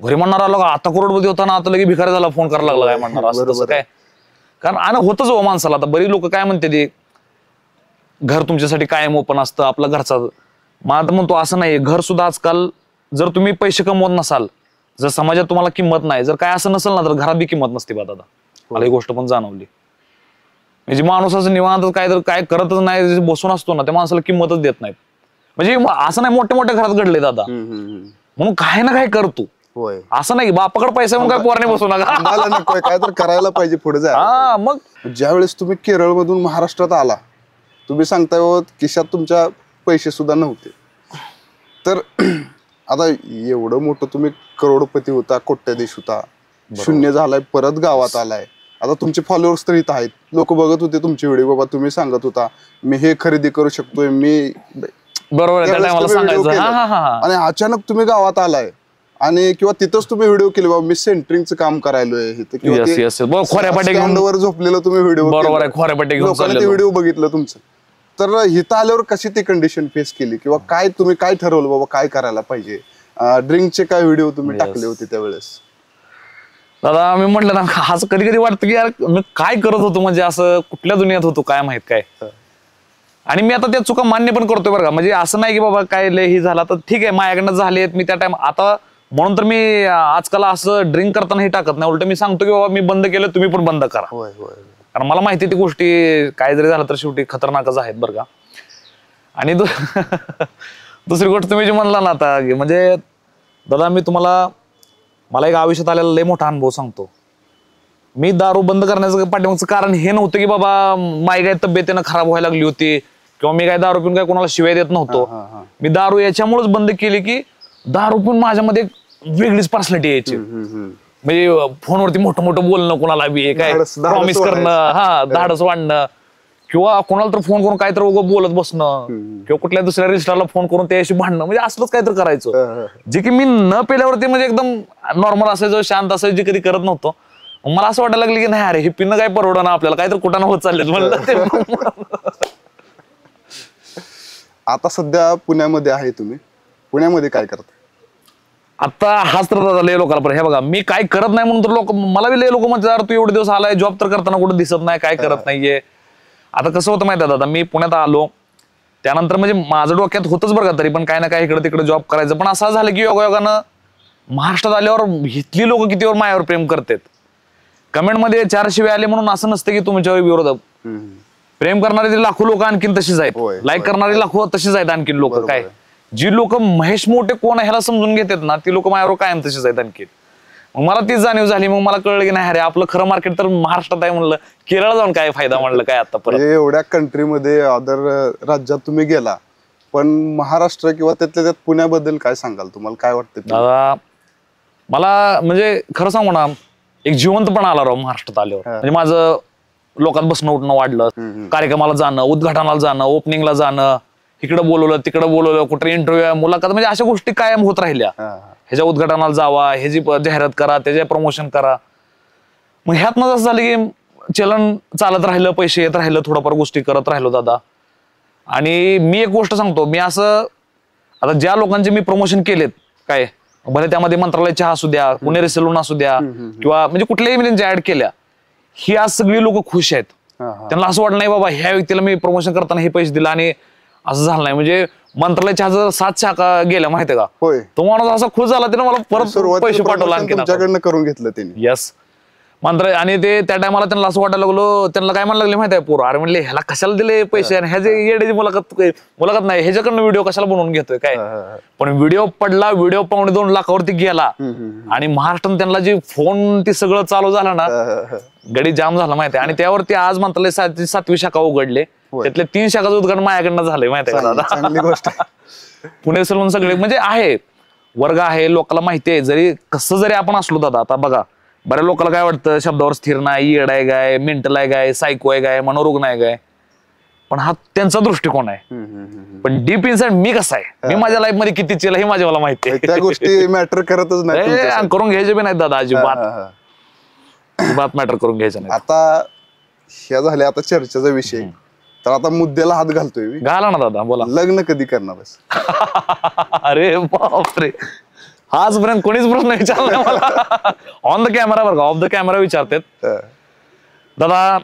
घरी म्हणणार आलो आता करोडपती होता ना, आता लगे भिकारी झाला, फोन करायला लागला काय म्हणणार असं तसं काय. कारण आणि होतच हो माणसाला. आता बरी लोक काय म्हणते ते घर तुमच्यासाठी कायम ओपन असतं, आपला घरचा. मला म्हणतो असं नाही, घर सुद्धा आजकाल जर तुम्ही पैसे कमवत नसाल, जर समाजात तुम्हाला किंमत नाही, जर काय असं नसेल ना, तर घरात बी किंमत नसते बा दादा. मला ही गोष्ट पण जाणवली. म्हणजे माणूस असं निवांत काय करतच नाही, बसून असतो ना, त्या माणसाला किंमतच देत नाहीत. म्हणजे असं नाही, मोठ्या मोठ्या घरात घडले दादा, म्हणून काय ना काय करतो.
होय.
असं नाही बापाकडे पैसा म्हणून काय पोराने बसू नका.
आम्हाला नकोय, काय तर करायला पाहिजे पुढे जायला.
हा मग
ज्यावेळेस तुम्ही केरळमधून महाराष्ट्रात आला, तुम्ही सांगताय हो, खिशात तुमच्या पैसे सुद्धा नव्हते. तर आता एवढं मोठं तुम्ही करोडपती होता, कोट्याधीश होता, शून्य झालाय, परत गावात आलाय. आता तुमचे फॉलोअर्स तर इथं आहेत, लोक बघत होते तुमचे व्हिडिओ. बाबा तुम्ही सांगत होता मी हे खरेदी करू शकतोय, मी
बरोबर आहे, त्या
त्यावेळेस
टायमाला
तुम्ही व्हिडिओ
सांगायचं. हा हा हा
केला. आणि अचानक तुम्ही गावात आलाय आणि किंवा तिथंच तुम्ही व्हिडिओ केले, बाबा मी सेंटरिंगचं काम करायलोय
Yes, yes. बरं, खोऱ्यापाट्या घेऊन
वर झोपलेलं तुम्ही व्हिडिओ.
बरोबर आहे, खोऱ्यापाट्या घेऊन
लोकांनी ते
चाललेलो.
व्हिडिओ बघितलं तुमचं. तर इथं आल्यावर कशी ती कंडिशन फेस केली, किंवा काय तुम्ही काय ठरवलं बाबा काय करायला पाहिजे? ड्रिंकचे काय व्हिडिओ तुम्ही टाकले होते त्यावेळेस?
दादा मी म्हटलं ना, असं कधी कधी वाटतं की यार मी काय करत होतो, म्हणजे असं कुठल्या दुनियात होतो काय माहित काय. आणि मी आता त्या चुका मान्य पण करतोय बरं का. म्हणजे असं नाही की बाबा काय लय ही झाला तर ठीक आहे, माझ्याकडनं झालेत, मी त्या टाइम आता म्हणून तर मी आजकाल असं ड्रिंक करताना हे टाकत नाही. उलट मी सांगतो की बाबा मी बंद केलं, तुम्ही पण बंद करा. कारण मला माहिती ती गोष्टी काय जरी झालं तर शेवटी खतरनाकच आहेत बरं का. आणि दुसरी गोष्ट तुम्ही जे म्हणला ना आता, म्हणजे दादा मी तुम्हाला, मला एक आयुष्यात आलेला लय मोठा अनुभव सांगतो. मी दारू बंद करण्याचं पाठीमागचं कारण हे नव्हतं की बाबा माझी काय तब्येतीनं खराब व्हायला लागली होती, किंवा मी काय दारू पिऊन काय कोणाला शिवाय देत नव्हतो. मी दारू याच्यामुळेच बंद केली की दारू पिऊन माझ्यामध्ये वेगळीच पर्सनॅलिटी यायची. म्हणजे फोनवरती मोठं मोठं बोलणं, कोणाला बी काय प्रॉमिस करणं, हा धाडस वाढणं, किंवा कोणाला तर फोन करून काहीतरी उगं बोलत बसणं, किंवा कुठल्या दुसऱ्या रजिस्टरला फोन करून त्याशी भांडणं, म्हणजे असलंच काहीतरी करायचं. जे की मी न पेल्यावरती म्हणजे एकदम नॉर्मल असायचं, शांत असायचं, जे कधी करत नव्हतं. मला असं वाटायला लागलं की नाही अरे हे पिणं काय परवडा ना आपल्याला, काहीतरी कुठं होत चाललेत म्हणलं.
आता सध्या पुण्यामध्ये आहे तुम्ही, पुण्यामध्ये काय करता?
आता हाच तर लय लोकांना पण हे बघा, मी काय करत नाही म्हणून तर लोक मला बी लय लोक म्हणतात तू एवढे दिवस आलाय, जॉब तर करताना कुठं दिसत नाही, काय करत नाहीये. आता कसं होतं माहिती आहे दादा, मी पुण्यात आलो त्यानंतर म्हणजे माझं डोक्यात होतच बरं का तरी पण काय ना काय इकडे तिकडे जॉब करायचं. पण असं झालं की योगायोगानं महाराष्ट्रात आल्यावर इथली लोक कितीवर माझ्यावर प्रेम करतात. कमेंटमध्ये 4 शिवाय आले म्हणून असं नसतं की तुमच्यावर विरोध. प्रेम करणारे लाखो लोक आणखीन तशीच आहेत, लाईक करणारे लाखो तशीच आहेत आणखीन लोक. काय जी लोक महेश मोठे कोण ह्याला समजून घेतात ना, ती लोक माझ्यावर कायम तशीच आहेत आणखी. मग मला तीच जाणीव झाली. मग मला कळलं की नाही अरे आपलं खरं मार्केट तर महाराष्ट्रात आहे. म्हणलं केरळ जाऊन काय फायदा, म्हणलं काय आता परत
एवढ्या कंट्रीमध्ये अदर राज्यात तुम्ही गेला, पण महाराष्ट्र किंवा त्यातल्या त्यात पुण्याबद्दल काय सांगाल? तुम्हाला काय वाटतं?
दादा मला म्हणजे खरं सांगू ना, एक जिवंतपणा आला राव महाराष्ट्रात आल्यावर. म्हणजे माझं लोकात बसणं उठणं वाढलं, कार्यक्रमाला जाणं, उद्घाटनाला जाणं, ओपनिंगला जाणं, इकडं बोलवलं तिकडं बोलवलं, कुठे इंटरव्ह्यू मुलाखत, म्हणजे अशा गोष्टी कायम होत राहिल्या. ह्याच्या उद्घाटनाला जावा, ह्याची जाहिरात करा, त्याचे प्रमोशन करा. मग ह्यातनं असं झालं की चलन चालत राहिलं, पैसे येत राहिलं, थोडंफार गोष्टी करत राहिलो दादा. आणि मी एक गोष्ट सांगतो, मी असं आता ज्या लोकांचे मी प्रमोशन केलेत काय, भले त्यामध्ये मंत्रालय चहा असू द्या, पुणेरी सलून असू द्या, किंवा म्हणजे कुठल्याही मी त्यांच्या ऍड केल्या, ही आज सगळी लोक खुश आहेत. त्यांना असं वाटलं नाही बाबा ह्या व्यक्तीला मी प्रमोशन करताना हे पैसे दिले आणि असं झालं नाही. म्हणजे मंत्रालय चहाचा 7 शाखा गेल्या माहितीये का, तो माणूस असा खुश झाला त्याने मला परत पैसे पाठवला आणखी
तुमच्याकडनं करून घेतलं त्यांनी.
यस मंत्र. आणि ते त्या टायमाला त्यांना असं वाटायला लागलो, त्यांना काय म्हणायला लागले माहिती आहे पोर, अरे म्हणले ह्याला कशाला दिले पैसे, आणि ह्याचे येड्याची मुलाखत नाही, ह्याच्याकडनं व्हिडिओ कशाला बनवून घेतोय काय. पण व्हिडिओ पडला, व्हिडिओ 2.25 लाखावरती गेला, आणि महाराष्ट्रात त्यांना जी फोन ती सगळं चालू झालं ना, गडी जाम झाला माहिती आहे. आणि त्यावरती आज मंत्रालय 7वी शाखा उघडले, त्यातल्या 3 शाखाचं उद्घाटन माझ्याकडनं झालंय माहिती आहे का दादा.
चांगली गोष्ट.
पुणे सलून सगळे म्हणजे आहे, वर्ग आहे, लोकांना माहिती आहे. जरी कसं जरी आपण असलो दादा, आता बघा बऱ्याच लोकांना काय वाटतं शब्दावर स्थिर नाही, येड आहे काय, मेंटल आहे काय, सायको आहे काय, मनोरुग्ण आहे काय, पण हा त्यांचा दृष्टिकोन आहे. पण डीप इनसाइड मी कसा आहे, मी माझ्या लाईफ मध्ये किती चिला हे माझ्या मला माहिती आहे.
त्या गोष्टी मॅटर करतच नाही,
करून घ्यायचे बी नाही दादा, अजिबात मॅटर करून घ्यायचं नाही.
आता ह्या झाल्या आता चर्चेचा विषय, तर आता मुद्द्याला हात घालतोय.
घाला ना दादा, बोला.
लग्न कधी करणार?
अरे बापरे, आजपर्यंत कोणीच प्रश्न विचारला मला. ऑन द कॅमेरा बरं का, ऑफ द कॅमेरा विचारतात दादा.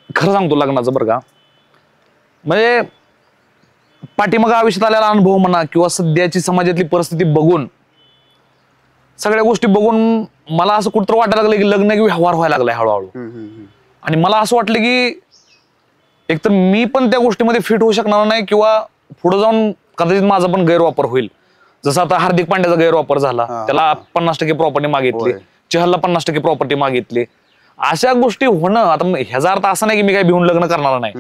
खरं सांगतो लग्नाचं बरं का, म्हणजे पाठीमाग आयुष्यात आलेला अनुभव म्हणा, किंवा सध्याची समाजातली परिस्थिती बघून, सगळ्या गोष्टी बघून मला असं कुठं वाटायला लागलं की लग्न की व्यवहार व्हायला लागलाय हळूहळू. आणि मला असं वाटलं की एकतर मी पण त्या गोष्टीमध्ये फिट होऊ शकणार नाही, किंवा पुढे जाऊन कदाचित माझा पण गैरवापर होईल. जसं आता हार्दिक पांड्याचा गैरवापर झाला, त्याला 50% प्रॉपर्टी मागितली, चहलला 50% प्रॉपर्टी मागितली. अशा गोष्टी होणं, आता ह्याचा अर्थ असा नाही की मी काही भिवून लग्न करणार नाही.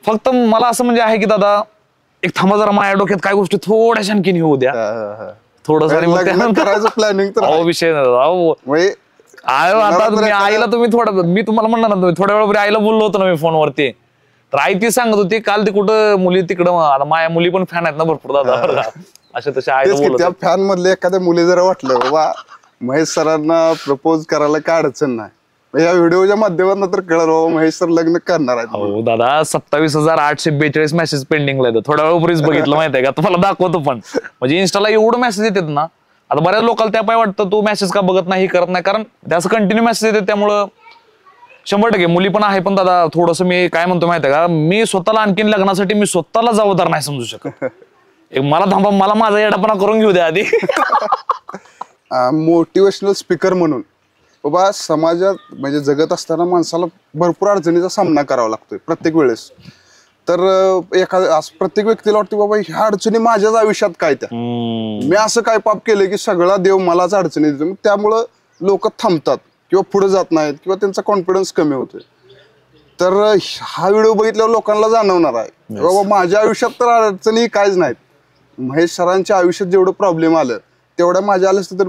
फक्त मला असं म्हणजे आहे की दादा एक थांबा जरा, माझ्या डोक्यात काय गोष्टी थोड्याशा आणखीन येऊ द्या, थोडस
प्लॅनिंग
विषय. आता तुम्ही आईला मी तुम्हाला म्हणणार ना, तुम्ही थोड्या वेळापूर्वी आईला बोललो होतो ना मी फोनवरती, तर आई ती सांगत होती काल ती कुठं मुली तिकडं, आता माझ्या मुली पण फॅन आहेत ना भरपूर दादा, अशा तशा आईला बोलत.
त्या फॅन मधले एखाद्या मुली जरा वाटलं बाबा महेश सरांना प्रपोज करायला काय अडचण नाही, या व्हिडिओच्या माध्यमातून तर कळलं बाबा महेश सर लग्न करणार आहेत.
हो दादा, 27,842 मेसेज पेंडिंगला येतात. थोड्या वेळापूर्वीच बघितलं माहिती आहे का, तुम्हाला दाखवतो पण. म्हणजे इन्स्टाला एवढं मेसेज येतात ना, आता बऱ्याच लोकांना त्या पाय वाटतं तू मेसेज का बघत नाही, करत नाही, कारण त्याचं कंटिन्यू मेसेज येते. त्यामुळं 100% मुली पण आहे. पण दादा थोडस मी काय म्हणतो माहिती आहे का, मी स्वतःला आणखीन लग्नासाठी मी स्वतःला जबाबदार नाही समजू शकत. एक मला थांबा, मला माझा येडापणा करून घेऊ द्या आधी.
मोटिवेशनल स्पीकर म्हणून बाबा समाजात म्हणजे जगत असताना माणसाला भरपूर अडचणीचा सामना करावा लागतोय प्रत्येक वेळेस. तर प्रत्येक व्यक्तीला वाटतं बाबा ह्या अडचणी माझ्याच आयुष्यात काय, त्या मी असं काय पाप केलं की सगळा देव मलाच अडचणी देतो. त्यामुळं लोक थांबतात किंवा पुढे जात नाहीत किंवा त्यांचा कॉन्फिडन्स कमी होतोय. तर हा व्हिडिओ फेसबुकल्यावर लोकांना जाणवणार आहे बाबा माझ्या आयुष्यात तर अडचणी काहीच नाहीत. महेश सरांच्या आयुष्यात जेवढं प्रॉब्लेम आलं तेवढ्या माझ्या आलं असतं तर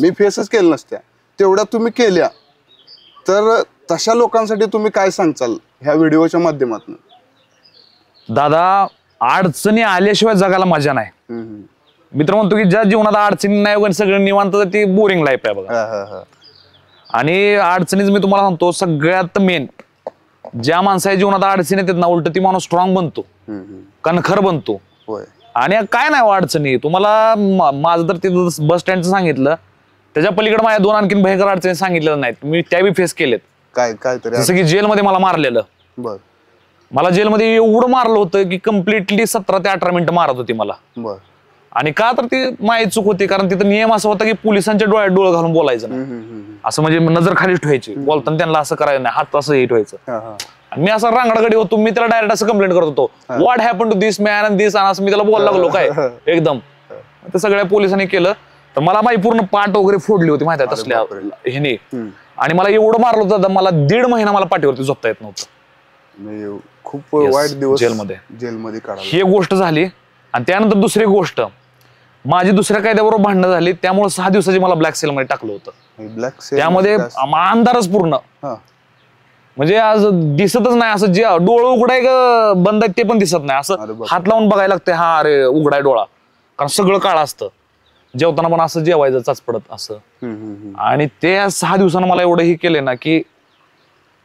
मी फेसच केलं नसत्या, तेवढ्या तुम्ही केल्या. तर तशा लोकांसाठी तुम्ही काय सांगचाल ह्या व्हिडिओच्या माध्यमातून?
दादा अडचणी आल्याशिवाय जगाला मजा नाही. मी तर म्हणतो की ज्या जीवनात अडचणी नाही सगळं निवांत, ती बोरिंग लाईफ आहे बघा. आणि अडचणीच मी तुम्हाला सांगतो सगळ्यात मेन, ज्या माणसाच्या जीवनात अडचणी येतात ना उलट ती माणूस स्ट्रॉंग बनतो, कणखर बनतो. आणि काय नाही अडचणी तुम्हाला, माझं तर ते बस स्टँडचं सांगितलं, त्याच्या पलीकडे माझ्या 2 आणखीन भयंकर अडचणी सांगितलेल्या नाहीत, मी त्या बी फेस केलेत.
काय काय
जसं की जेलमध्ये मला मारलेलं. मला जेलमध्ये एवढं मारलं होतं की कम्प्लिटली 17 ते 18 मिनिटं मारत होती मला. आणि का तर ती माझी चूक होती, कारण तिथं नियम असा होता की पोलिसांच्या डोळ्यात डोळं घालून बोलायचं नाही, असं म्हणजे नजर खालीच ठेवायची, बोलताना त्यांना असं करायचं नाही, हात असं हे ठेवायचं. आणि मी असं रांगडागडी होतो, मी त्याला डायरेक्ट असं कंप्लेंट करत होतो, what happen to this man and this, असं मी त्याला बोलायला लागलो काय एकदम. ते सगळ्या पोलिसांनी केलं, तर मला माझी पूर्ण पाठ वगैरे फोडली होती माहिती आहे तसल्या ह्याने. आणि मला एवढं मारलं होतं, मला 1.5 महिना मला पाठीवरती झोपता येत नव्हतं.
खूप वाईट दिवस
जेलमध्ये ही गोष्ट झाली. आणि त्यानंतर दुसरी गोष्ट, माझी दुसऱ्या कायद्याबरोबर भांडणं झाली, त्यामुळे 6 दिवसाची मला ब्लॅक सेल मध्ये टाकलं होतं. त्यामध्ये अंधारच पूर्ण, म्हणजे आज दिसतच नाही, असं जे डोळं उघडाय बंद आहेत ते पण दिसत नाही, असं हात लावून बघायला लागतंय, हा अरे उघडाय डोळा, कारण सगळं काळं असतं. जेवताना पण असं जेवायचं चाचपडत असं. आणि ते 6 दिवसानं मला एवढं हे केले ना की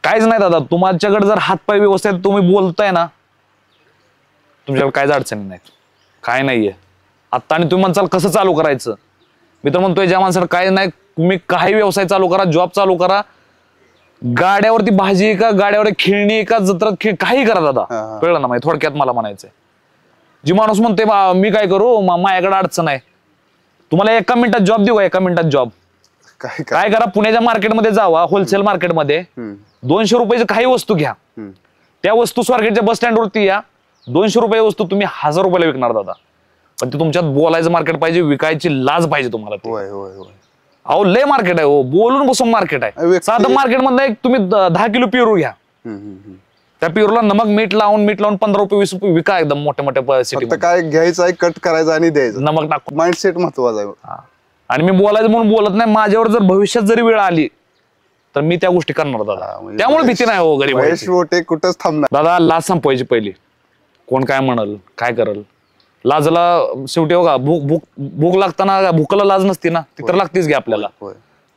काहीच नाही दादा, तुमच्याकडे जर हातपाय व्यवस्थित तुम्ही बोलताय ना, तुमच्याकडे काहीच अडचणी नाहीत, काय नाहीये. आता आणि तुम्ही म्हणसाल कसं चालू करायचं, मी तर म्हणतोय ज्या माणसाला काय नाही, तुम्ही काही व्यवसाय चालू करा, जॉब चालू करा, गाड्यावरती भाजी का, गाड्यावर खेळणी का, जत्रात काही करा दादा, कळलं ना. माहिती थोडक्यात मला म्हणायचंय, जी माणूस म्हणतोय मी काय करू, माझ्याकडे अडचण आहे, तुम्हाला 1 मिनिटात जॉब देऊ का, 1 मिनिटात जॉब, काय करा, पुण्याच्या मार्केटमध्ये जावा, होलसेल मार्केटमध्ये 200 रुपयाची काही वस्तू घ्या, त्या वस्तू स्वारगेटच्या बस स्टँडवरती या, 200 रुपये वस्तू तुम्ही 1000 रुपयाला विकणार दादा. पण ते तुमच्यात बोलायचं मार्केट पाहिजे, विकायची लाज पाहिजे तुम्हाला. अहो लय मार्केट आहे, हो बोलून बसून मार्केट आहे. साधं मार्केट मधलं एक तुम्ही 10 किलो पेरू घ्या, त्या पेरूला नमक मीठ लावून 15 रुपये 20 रुपये विका, एकदम मोठ्या मोठ्या सिटी.
काय घ्यायचं आहे, कट करायचं आणि द्यायचं,
नमक टाकून.
माइंडसेट महत्वाचा आहे.
आणि मी बोलायचं म्हणून बोलत नाही, माझ्यावर जर भविष्यात जरी वेळ आली तर मी त्या गोष्टी करणार दादा, त्यामुळे भीती नाही हो गरीब
कुठंच थांबणार
दादा. लाज संपवायची पहिली, कोण काय म्हणल काय करल, लाजला शेवटी हो का, भूक लागताना भूकला लाज नसती ना, ती तर लागतेच घ्या आपल्याला.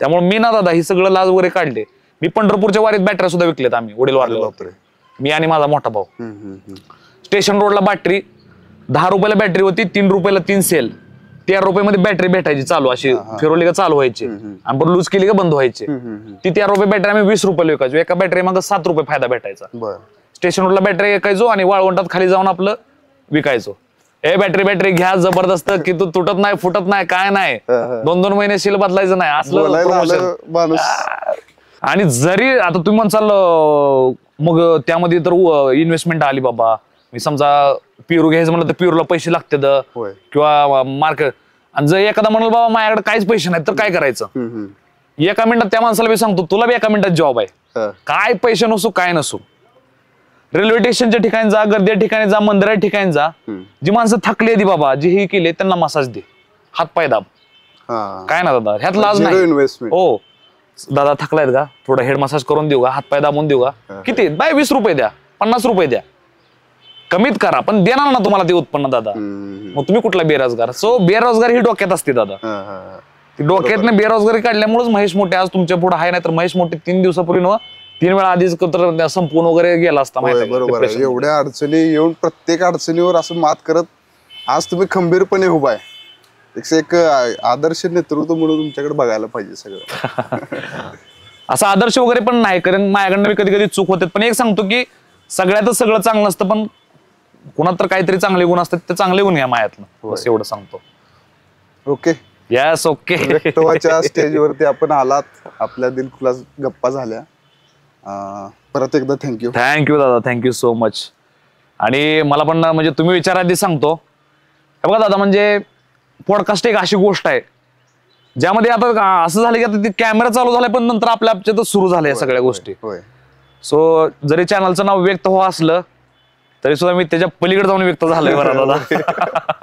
त्यामुळे मी ना दादा ही सगळं लाज वगैरे काढले. मी पंढरपूरच्या वारीत बॅटऱ्या सुद्धा विकलेत आम्ही, वडील वारले, मी आणि माझा मोठा भाऊ. स्टेशन रोडला बॅटरी 10 रुपयाला बॅटरी होती, 3 रुपयाला 3 सेल, 13 रुपयामध्ये बॅटरी भेटायची चालू, अशी फिरवली का चालू व्हायची, आणि पण लूज केली का बंद व्हायची. ती 13 रुपये बॅटरी आम्ही 20 रुपयाला विकायचो, एका बॅटरी मग 7 रुपये फायदा भेटायचा. स्टेशन रोडला बॅटरी विकायचो आणि वाळवंटात खाली जाऊन आपलं विकायचो. बॅटरी घ्या जबरदस्त, की तू तुटत नाही फुटत नाही काय नाही, 2-2 महिने सील बदलायचं नाही असलं. आणि जरी आता तुम्ही म्हणसाल मग त्यामध्ये तर इन्व्हेस्टमेंट आली बाबा, मी समजा पेरू घ्यायचं म्हणलं तर पेरूला पैसे लागतात
होय.
किंवा मार्केट, आणि जर एखादा म्हणलं बाबा माझ्याकडे काहीच पैसे नाहीत तर काय करायचं, एका मिनिटात त्या माणसाला मी सांगतो तुला बी एका मिनिटात जॉब आहे, काय पैसे नसो काय नसो, रेल्वे स्टेशनच्या ठिकाणी जा, गर्दी ठिकाणी जा, मंदिराच्या ठिकाणी जा, जी माणसं थकली ती बाबा जी हे केले त्यांना मसाज दे, हात पाय दाब, काय ना दादा ह्यात लाज नाही.
इन्व्हेस्टमेंट.
हो दादा थकलायत का, थोडा हेड मसाज करून देऊ का, हात पाय दाबून देऊ का, किती बाय 20 रुपये द्या, 50 रुपये द्या, कमीत करा पण देणार ना तुम्हाला ते उत्पन्न दादा. मग तुम्ही कुठला बेरोजगार, सो बेरोजगारी ही डोक्यात असते दादा. ती डोक्यातनं बेरोजगारी काढल्यामुळेच महेश मोठे आज तुमच्या पुढे आहे, नाही तर महेश मोठे 3 दिवसापूर्वी 3 वेळा आधीच संपून वगैरे गेला असता.
बरोबर आहे. एवढ्या अडचणी येऊन प्रत्येक अडचणीवर असं मात करत आज तुम्ही खंबीरपणे उभा आहे. एक आदर्श नेतृत्व म्हणून तुमच्याकडे बघायला पाहिजे सगळं.
असं आदर्श वगैरे पण नाही, कारण माझ्याकडनं कधी कधी चूक होते, पण एक सांगतो की सगळ्यातच सगळं चांगलं असतं, पण कुणात तर काहीतरी चांगले गुण असतात, ते चांगले गुण या मायातलं, बस एवढं सांगतो.
Okay,
yes okay.
व्यक्तित्वाच्या स्टेजवरती आपण आलात, आपल्या दिलखुलास गप्पा झाल्या. परत एकदा थँक्यू.
थँक्यू दादा, थँक्यू सो मच. आणि मला पण म्हणजे तुम्ही विचाराआधी सांगतो, हे बघा दादा, म्हणजे पॉडकास्ट एक अशी गोष्ट आहे ज्यामध्ये आता असं झालं की आता कॅमेरा चालू झालाय पण नंतर आपल्या आमच्यातच सुरू झाल्या सगळ्या गोष्टी. सो जरी चॅनलचं नाव व्यक्त हो असलं तरी सुद्धा मी त्याच्या पलीकडे जाऊन व्यक्त झालोय बरं दादा.